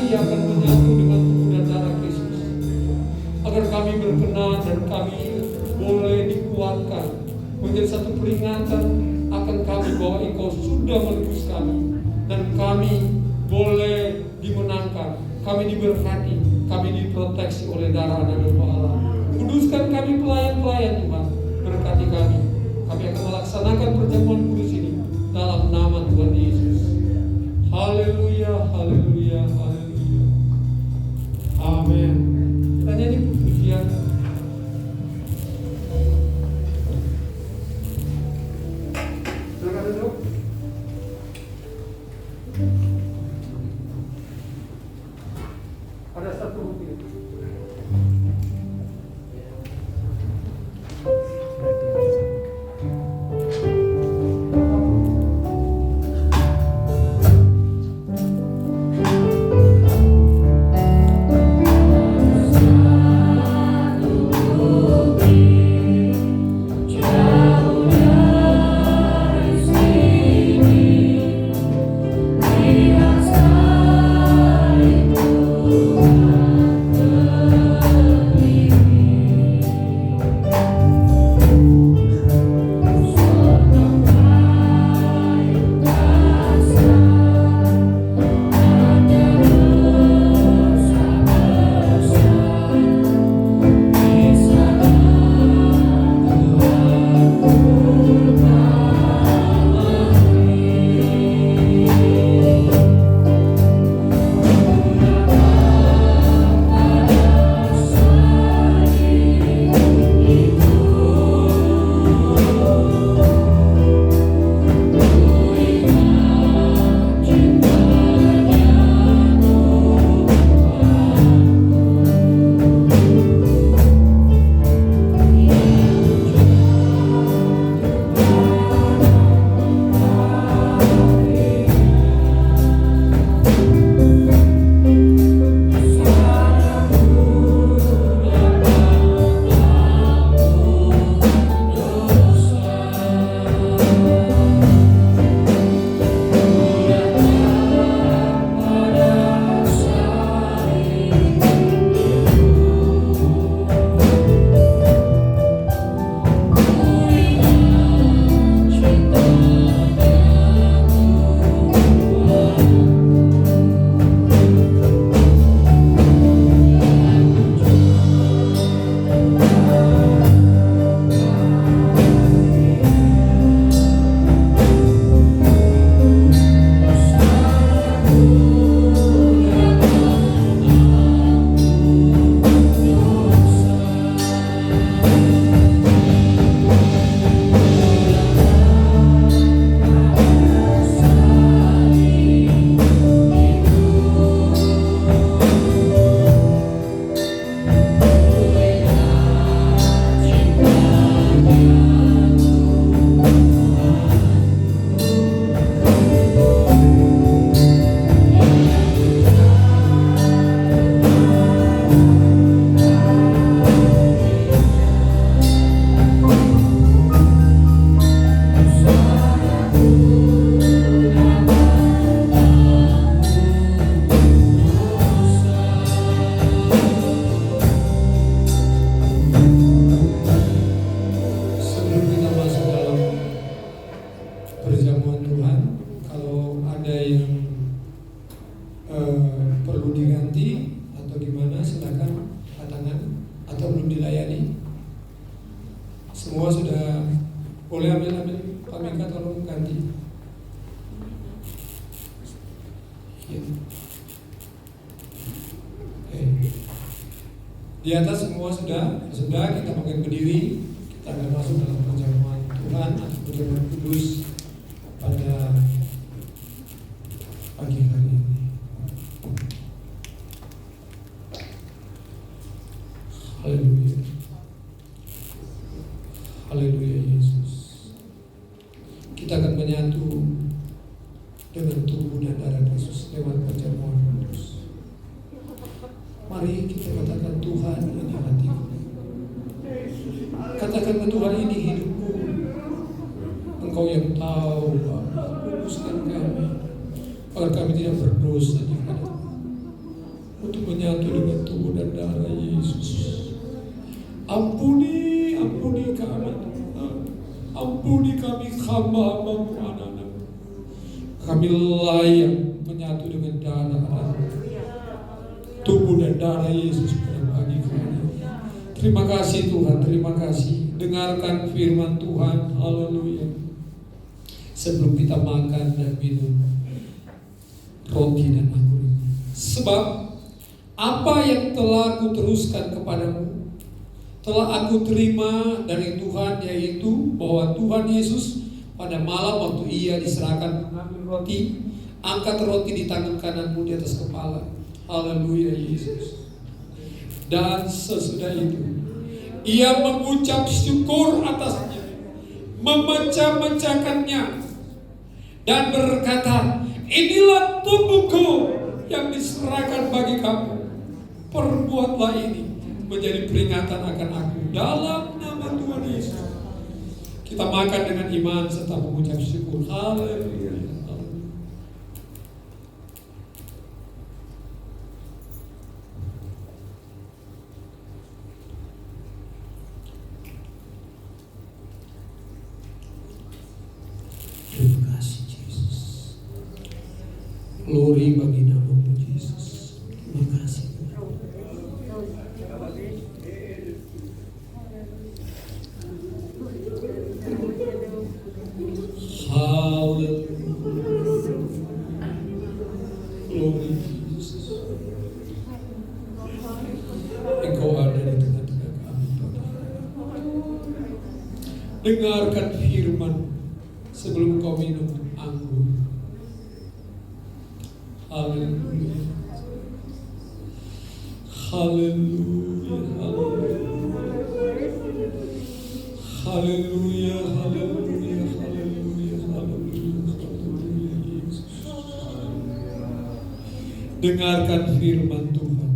hati akan menyatu dengan tubuh dan darah Kristus. Agar kami berkenan dan kami boleh dikuatkan menjadi satu peringatan akan kami bahwa Engkau sudah menebus kami dan kami boleh dimenangkan, kami diberkati, kami diproteksi oleh darah dan doa Allah. Kuduskan kami pelayan-pelayan Tuhan, berkati kami. Kami akan melaksanakan perjamuan kudus ini dalam nama Tuhan Yesus. Haleluya, haleluya, haleluya. Amin. Kita nyanyi pujian. Silakan duduk. Ada satu bukti. perlu diganti atau gimana, silakan katakan, atau belum dilayani. Semua sudah boleh ambil. Pak Mika tolong ganti. Ya. Oke. Di atas semua sudah kita makin berdiri. Kita akan masuk dalam perjamuan Tuhan atau perjamuan kudus pada pagi hari ini. Haleluya. Haleluya Yesus. Kita akan menyatu dengan tubuh dan darah Yesus lewat perjamuan kudus. Mari kita katakan, Tuhan, ini hatiku. Katakan ke Tuhan, ini hidupku. Engkau yang tahu, Bapa. Kuduskan kami agar kami tidak berdosa di hadapan-Mu. untuk menyatu dengan tubuh dan darah Yesus. Ampuni kami Tuhan. Ampuni kami hamba-hamba-Mu, anak-anak. Kami layak menyatu dengan darah tubuh dan darah Yesus pada pagi kali. Terima kasih Tuhan, terima kasih. Dengarkan firman Tuhan, haleluya. Sebelum kita makan dan minum roti dan anggur ini. Sebab apa yang telah aku teruskan kepadamu, telah aku terima dari Tuhan, yaitu bahwa Tuhan Yesus pada malam waktu Ia diserahkan mengambil roti, angkat roti di tangan kananmu di atas kepala. Haleluya Yesus. Dan sesudah itu Ia mengucap syukur atasnya, memecah-mecahkannya, dan berkata, inilah tubuhku yang diserahkan bagi kamu. Perbuatlah ini menjadi peringatan akan aku dalam nama Tuhan Yesus. Kita makan dengan iman serta mengucap syukur. Haleluya. Terima kasih Yesus. Glory bagi nama-Mu Yesus. Terima kasih. Haleluya. Glory Yesus. Engkau ada di tengah-tengah kami. Dengarkan firman sebelum kau minum anggur. Haleluya. Haleluya. Haleluya. Haleluya. Haleluya. Haleluya. Yesus. Dengarkan firman Tuhan.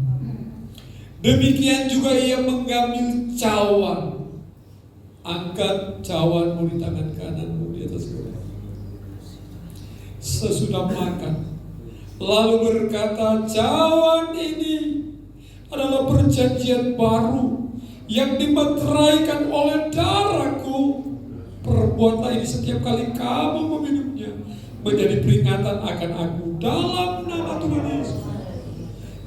Demikian juga Ia mengambil cawan. Angkat cawanmu di tangan kananmu di atas kepala. Sesudah makan, lalu berkata, cawan ini adalah perjanjian baru yang dimeteraikan oleh darahku. Perbuatlah ini setiap kali kamu meminumnya, menjadi peringatan akan aku dalam nama Tuhan Yesus.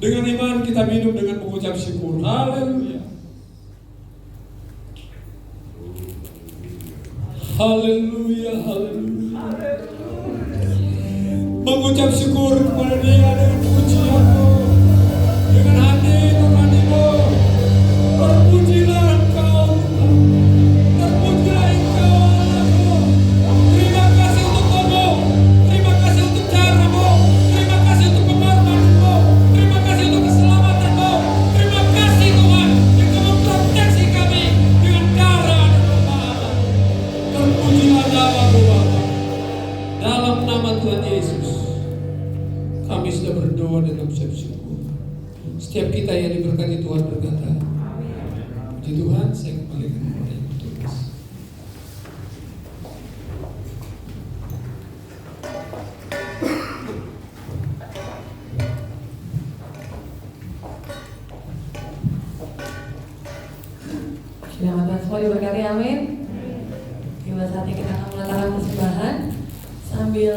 Dengan iman kita minum dengan mengucap syukur. Haleluya. Haleluya, haleluya. Mengucap syukur kepada Dia dengan pujianmu, dengan hati nuranimu. Terpujilah Engkau Tuhan, terpujilah Engkau anakku. Terima kasih untuk Tuhanmu, terima kasih untuk caramu, terima kasih untuk pengorbananmu, terima kasih untuk keselamatanmu. Terima kasih Tuhan yang Kau memproteksi kami dengan darah dan rumah. Terpujilah nama-Mu Bapa. Dalam nama Tuhan Yesus, kami sudah berdoa dan mengucap syukur. Setiap kita yang diberkati Tuhan berkata, puji Tuhan. Saya kembalikan kepada Ibu Tugas. Selamat Tuhan semua diberkati, amin. Tiba saatnya kita akan meletakkan persembahan sambil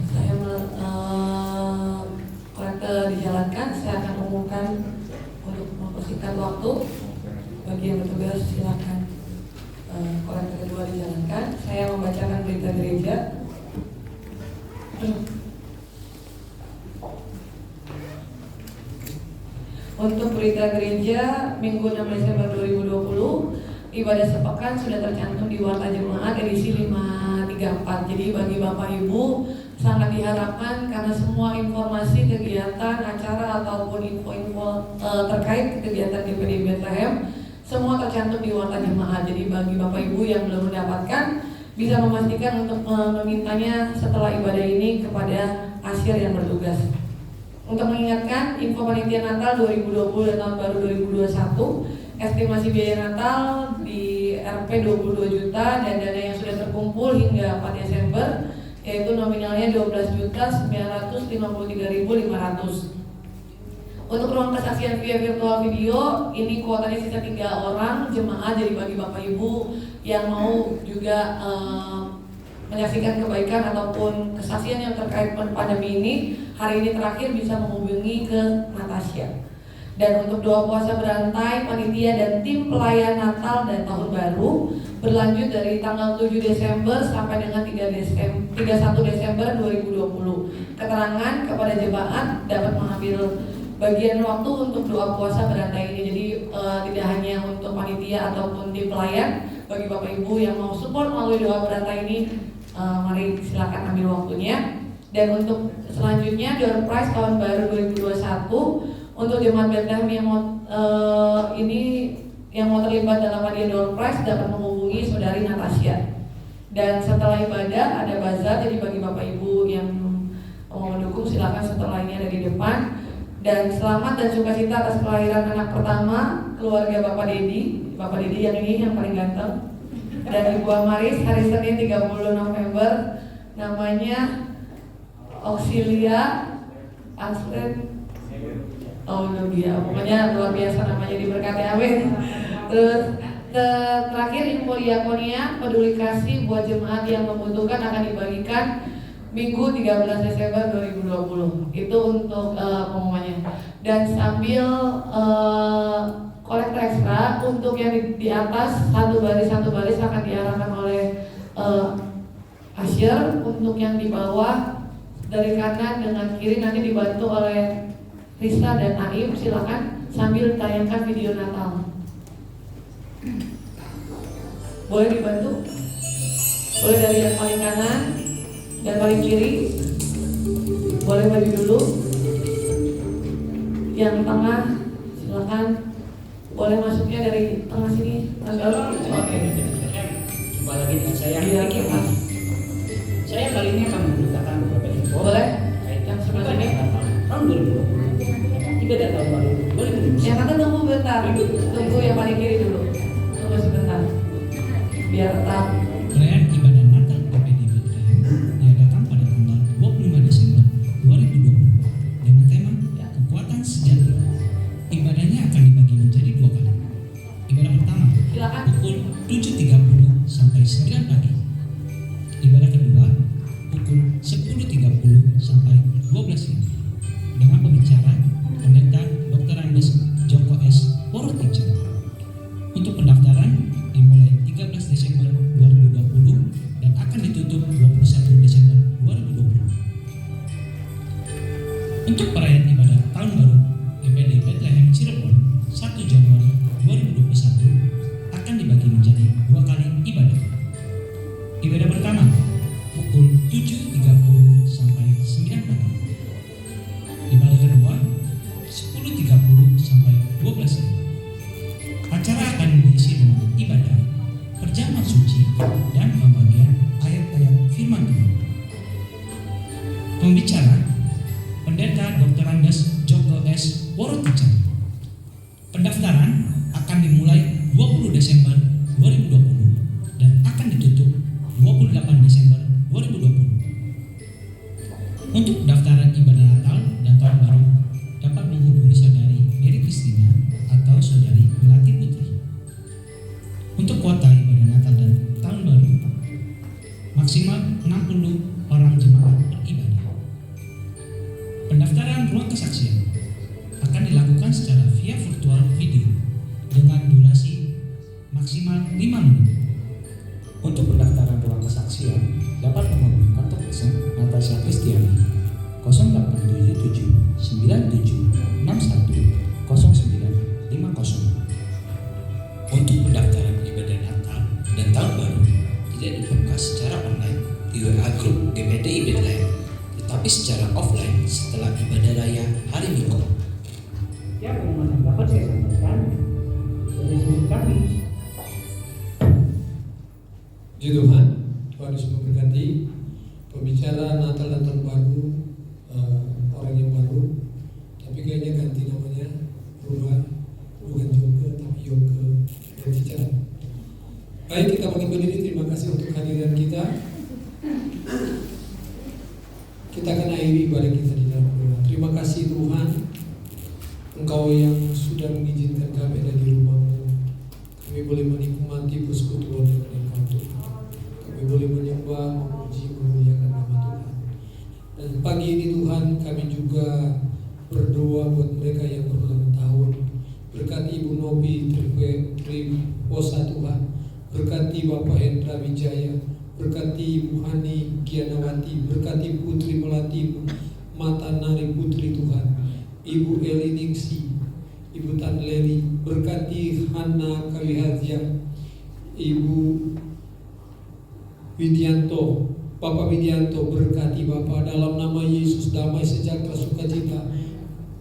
saya kolektor dijalankan. Saya akan umumkan untuk mempersingkat waktu. Bagi yang bertugas silakan kolektor kedua dijalankan. Saya membacakan berita gereja. Untuk berita gereja Minggu 6 Desember 2020, ibadah sepekan sudah tercantum di Warta Jemaat edisi 534. Jadi bagi Bapak Ibu sangat diharapkan, karena semua informasi kegiatan, acara ataupun info-info terkait kegiatan GPD Bethlehem semua tercantum di Warta Jemaat. Jadi bagi Bapak Ibu yang belum mendapatkan, bisa memastikan untuk memintanya setelah ibadah ini kepada kasir yang bertugas. Untuk mengingatkan, info panitia Natal 2020 dan tahun baru 2021, estimasi biaya Natal di Rp 22 juta dan dana yang sudah terkumpul hingga 4 Desember yaitu nominalnya 12.953.500. Untuk ruang kesaksian via virtual video, ini kuotanya sisa 3 orang jemaat. Jadi bagi Bapak Ibu yang mau juga menyaksikan kebaikan ataupun kesaksian yang terkait pandemi ini, hari ini terakhir bisa menghubungi ke Natasha. Dan untuk doa puasa berantai, panitia dan tim pelayan Natal dan Tahun Baru berlanjut dari tanggal 7 Desember sampai dengan 31 Desember 2020. Keterangan kepada jemaat dapat mengambil bagian waktu untuk doa puasa berantai ini. Jadi tidak hanya untuk panitia ataupun tim pelayan, bagi Bapak Ibu yang mau support melalui doa berantai ini, mari silakan ambil waktunya. Dan untuk selanjutnya door prize tahun baru 2021 untuk jemaat Bethlehem yang mau yang mau terlibat dalam hadiah door prize dapat menghubungi saudari Natasha. Dan setelah ibadah ada bazar, jadi bagi Bapak Ibu yang mau mendukung silakan setelah ini ada di depan. Dan selamat dan sukacita atas kelahiran anak pertama keluarga Bapak Dedi yang ini yang paling ganteng, dan Ibu Amaris hari Senin 30 November, namanya Auxilia Aslen. Oh dia, pokoknya luar biasa namanya, diberkati, amin. Terus terakhir info diakonia peduli kasih buat jemaat yang membutuhkan akan dibagikan Minggu 13 Desember 2020. Itu untuk pengumumannya. Dan sambil kolektor ekstra untuk yang di atas satu baris akan diarahkan oleh Asher. Untuk yang di bawah dari kanan dengan kiri nanti dibantu oleh Risa dan Aim. Silakan sambil tayangkan video Natal. Boleh dibantu? Boleh dari yang paling kanan dan paling kiri. Boleh maju dulu. Yang tengah silakan. Boleh masuknya dari tengah sini. Oke. Coba lagi saya Iya, pikirkan. Saya kali ini akan memberitakan beberapa info. Boleh? Yang sebelah sini. Tahun 2020. Ibadah tahun baru 2020. Yang akan tunggu bentar. Tunggu yang paling kiri dulu. Tunggu sebentar. Biar tetap. Perayaan ibadah Natal GPD Bethlehem diadakan pada tanggal 25 Desember 2020 dengan tema Kekuatan Sejahtera. Ibadahnya akan dibagi menjadi 2 kali. Ibadah pertama Silakan. pukul 7.30 sampai 9 pagi. Ibadah kedua pukul 10.30 sampai 12 siang dengan pembicara Pendeta Dr. Andes Joko S. Poroticha. Untuk pendaftaran dimulai 13 Desember 2020 dan akan ditutup 21 Desember 2020. Untuk perayaan ibadah tahun baru GPD Bethlehem Cirebon 1 Januari 2021 akan dibagi menjadi 2 kali ibadah. Ibadah pertama pukul 7.30 sampai 9 pagi. Ibadah kedua 10.30 sampai 12 siang. Acara akan diisi dengan ibadah, perjamuan suci, dan pembagian ayat-ayat firman Tuhan. Pembicara Pendeta Dr. Andes Joko S. Poroticha. Pendaftaran akan dimulai 20 Desember 2020 dan akan ditutup 28 Desember 2020. Untuk pendaftaran ibadah Natal dan Tahun Baru dapat menghubungi saudari Mary Christina atau saudari Melati Putri. Untuk kuota ibadah Natal dan Tahun Baru maksimal 60 orang jemaat per ibadah. Pendaftaran ruang kesaksian akan dilakukan secara via virtual video dengan durasi maksimal 5 menit. Untuk pendaftaran ruang kesaksian dapat menghubungi kontak person Natasha Kristiani 0877 97 61 0950. Untuk pendaftaran ibadah Natal dan Tahun Baru tidak dibuka secara online di WA Group GPDI Bethlehem, tetapi secara offline setelah ibadah raya hari Minggu. Ya, pengumuman yang dapat saya sampaikan dari seluruh kami. Puji Tuhan, Tuhan Yesus memberkati. Pembicara Natal dan Tahun Baru, orang yang baru, tapi kayaknya ganti namanya, berubah, bukan Joko tapi Yoke Poroticha. Baik, kita bangkit berdiri. Terima kasih untuk kehadiran kita. Kita akan akhiri ibadah kita di dalam doa. Terima kasih Tuhan, Engkau yang sudah mengizinkan kami ada di rumah-Mu. Kami boleh menikmati persekutuan dengan Engkau Tuhan. Kami boleh menyembah, memuji, memuliakan nama Tuhan. Dan pagi ini Tuhan, kami juga berdoa buat mereka yang berulang tahun. Berkati Ibu Novi Triwosa Tuhan. Berkati Bapak Hendra Wijaya. Berkati Ibu Hani Gianawati. Berkati Putri Melati Matanari Putri Tuhan. Ibu Eli Ningsi, Ibu Tan Leli. Berkati Hana Kawihazia, Ibu Widianto, Bapak Widianto. Berkati Bapak dalam nama Yesus, damai sejahtera sukacita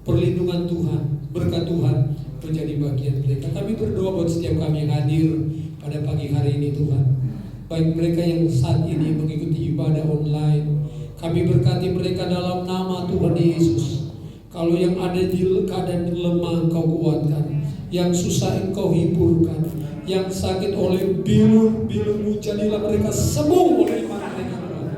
perlindungan Tuhan, berkat Tuhan menjadi bagian mereka. Kami berdoa buat setiap kami yang hadir pada pagi hari ini Tuhan. Baik mereka yang saat ini mengikuti ibadah online, kami berkati mereka dalam nama Tuhan Yesus. Kalau yang ada di keadaan lemah Engkau kuatkan, yang susah Engkau hiburkan, yang sakit oleh bilur-bilur-Mu jadilah mereka sembuh oleh iman mereka Tuhan.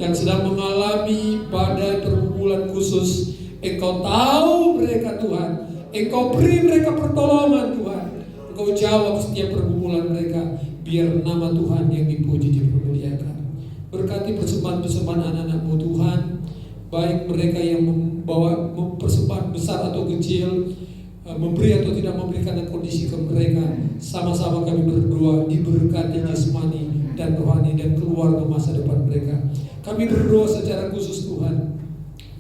Yang sedang mengalami badai pergumulan khusus, Engkau tahu mereka Tuhan. Engkau beri mereka pertolongan Tuhan. Engkau jawab setiap pergumulan mereka. Biar nama Tuhan yang dipuji dipermuliakan. Berkati persembahan-persembahan anak-anak-Mu Tuhan. Baik mereka yang membawa persembahan besar atau kecil, memberi atau tidak memberikan kondisi ke mereka. Sama-sama kami berdoa diberkati jasmani dan rohani dan keluarga masa depan mereka. Kami berdoa secara khusus Tuhan,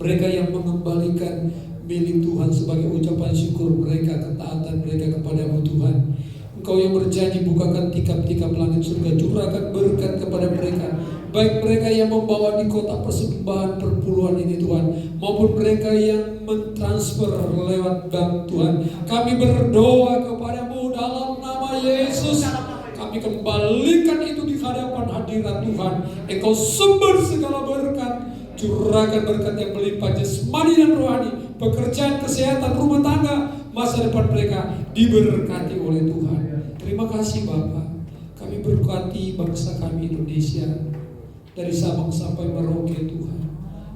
mereka yang mengembalikan milik Tuhan sebagai ucapan syukur mereka, ketaatan mereka kepada-Mu Tuhan. Engkau yang berjanji bukakan tikap-tikap langit surga, curahkan berkat kepada mereka. Baik mereka yang membawa di kotak persembahan perpuluhan ini Tuhan, maupun mereka yang mentransfer lewat bank Tuhan. Kami berdoa kepada-Mu dalam nama Yesus. Kami kembalikan itu di hadapan hadirat Tuhan. Engkau sumber segala berkat. Curahkan berkat yang melimpah jasmani dan rohani, pekerjaan, kesehatan, rumah tangga, masa depan mereka diberkati oleh Tuhan. Terima kasih Bapa. Kami berkati bangsa kami Indonesia dari Sabang sampai Merauke Tuhan.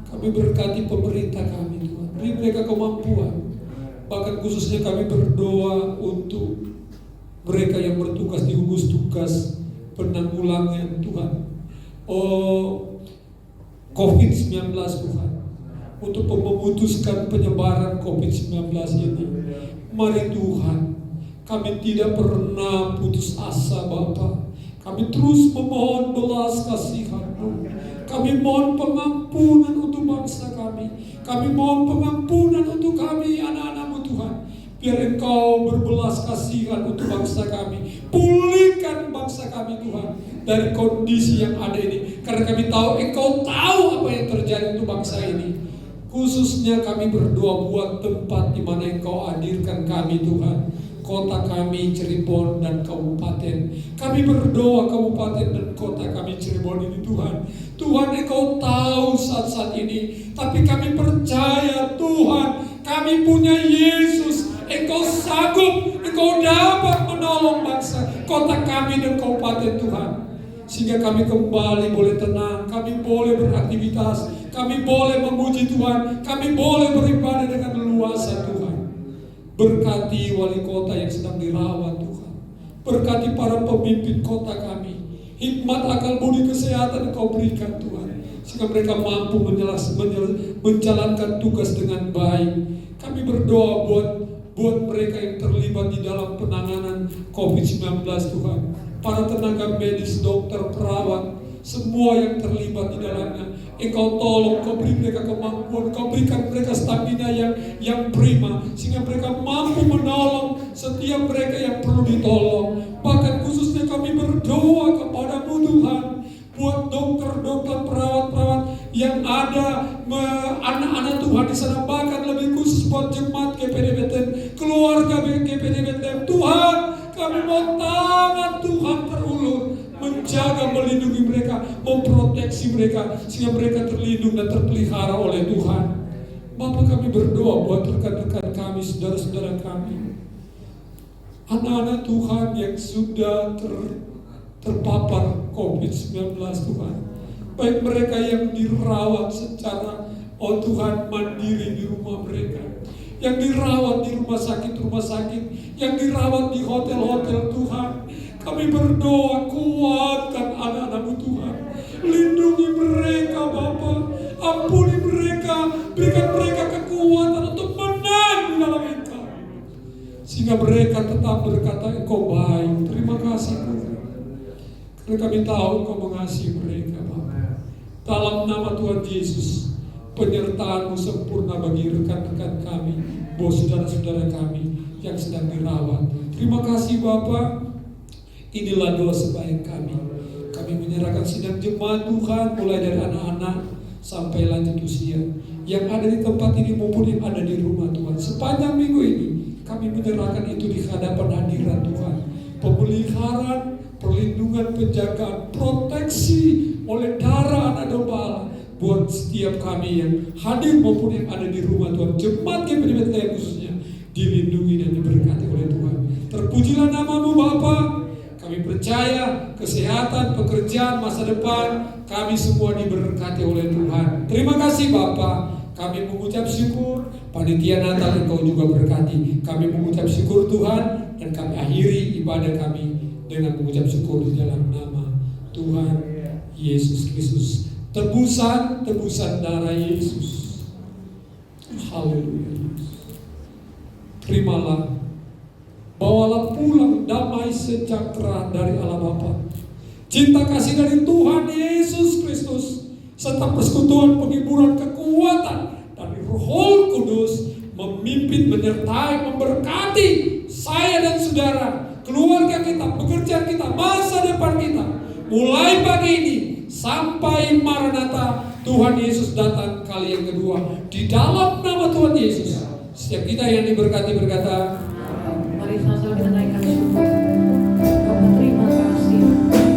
Kami berkati pemerintah kami Tuhan. Beri mereka kemampuan. Bahkan khususnya kami berdoa untuk mereka yang bertugas di gugus tugas penanggulangan Tuhan COVID-19 Tuhan, untuk memutuskan penyebaran COVID-19 ini. Mari Tuhan, kami tidak pernah putus asa Bapa. Kami terus memohon belas kasihan-Mu. Kami mohon pengampunan untuk bangsa kami. Kami mohon pengampunan untuk kami anak-anak-Mu Tuhan. Biar Engkau berbelas kasihan untuk bangsa kami. Pulihkan bangsa kami Tuhan dari kondisi yang ada ini. Karena kami tahu Engkau tahu apa yang terjadi untuk bangsa ini. Khususnya kami berdoa buat tempat di mana Engkau hadirkan kami Tuhan. Kota kami Cirebon dan kabupaten. Kami berdoa kabupaten dan kota kami Cirebon ini Tuhan. Tuhan Engkau tahu saat-saat ini. Tapi kami percaya Tuhan, kami punya Yesus. Engkau sanggup, Engkau dapat menolong bangsa, kota kami dan kabupaten Tuhan. Sehingga kami kembali boleh tenang, kami boleh beraktivitas, kami boleh memuji Tuhan, kami boleh beribadah dengan leluasa Tuhan. Berkati wali kota yang sedang dirawat Tuhan. Berkati para pemimpin kota kami. Hikmat, akal, budi, kesehatan Engkau berikan Tuhan. Sehingga mereka mampu menjalankan tugas dengan baik. Kami berdoa buat mereka yang terlibat di dalam penanganan COVID-19 Tuhan. Para tenaga medis, dokter, perawat, semua yang terlibat di dalamnya. Engkau tolong, Kau beri mereka kemampuan, Kau berikan mereka stamina yang prima, sehingga mereka mampu menolong setiap mereka yang perlu ditolong. Bahkan khususnya kami berdoa kepada-Mu Tuhan, buat dokter-dokter, perawat-perawat yang ada, anak-anak Tuhan di sana, bahkan lebih khusus buat jemaat GPD-BTN, keluarga GPD-BTN. Tuhan, kami mau tangan Tuhan terulur, menjaga, melindungi mereka, memproteksi mereka, sehingga mereka terlindung dan terpelihara oleh Tuhan. Bapak, kami berdoa buat rekan-rekan kami, saudara-saudara kami, anak-anak Tuhan yang sudah terpapar COVID-19 Tuhan. Baik mereka yang dirawat secara Tuhan mandiri di rumah mereka, yang dirawat di rumah sakit, yang dirawat di hotel-hotel Tuhan. Kami berdoa, kuatkan anak-anak-Mu Tuhan. Lindungi mereka Bapa, ampuni mereka, berikan mereka kekuatan untuk menang di dalam Engkau. Sehingga mereka tetap berkata, Engkau baik. Terima kasih Tuhan. Karena kami tahu Engkau mengasihi mereka Bapa. Dalam nama Tuhan Yesus, penyertaan-Mu sempurna bagi rekan-rekan kami, bos saudara-saudara kami yang sedang dirawat. Terima kasih Bapa. Inilah doa sebaik kami. Kami menyerahkan sidang jemaat Tuhan, mulai dari anak-anak sampai lanjut usia, yang ada di tempat ini maupun yang ada di rumah Tuhan. Sepanjang minggu ini kami menyerahkan itu di hadapan hadirat Tuhan. Pemeliharaan, perlindungan, penjagaan, proteksi oleh darah anak domba Allah buat setiap kami yang hadir maupun yang ada di rumah Tuhan. Jemaat GPD khususnya dilindungi dan diberkati oleh Tuhan. Terpujilah nama-Mu Bapa. Kami percaya kesehatan, pekerjaan, masa depan kami semua diberkati oleh Tuhan. Terima kasih Bapa. Kami mengucap syukur. Panitia Natal Engkau juga berkati. Kami mengucap syukur Tuhan, dan kami akhiri ibadah kami dengan mengucap syukur di dalam nama Tuhan Yesus Kristus. Tebusan darah Yesus. Haleluya. Terimalah. Bawalah pulang damai sejahtera dari Allah Bapa, cinta kasih dari Tuhan Yesus Kristus, serta persekutuan penghiburan kekuatan dari Roh Kudus memimpin, menyertai, memberkati saya dan saudara, keluarga kita, pekerjaan kita, masa depan kita, mulai pagi ini sampai Maranatha Tuhan Yesus datang kali yang kedua. Di dalam nama Tuhan Yesus, setiap kita yang diberkati berkata, mari sama-sama kita naikkan syukur. Bapa, terima kasih. Terima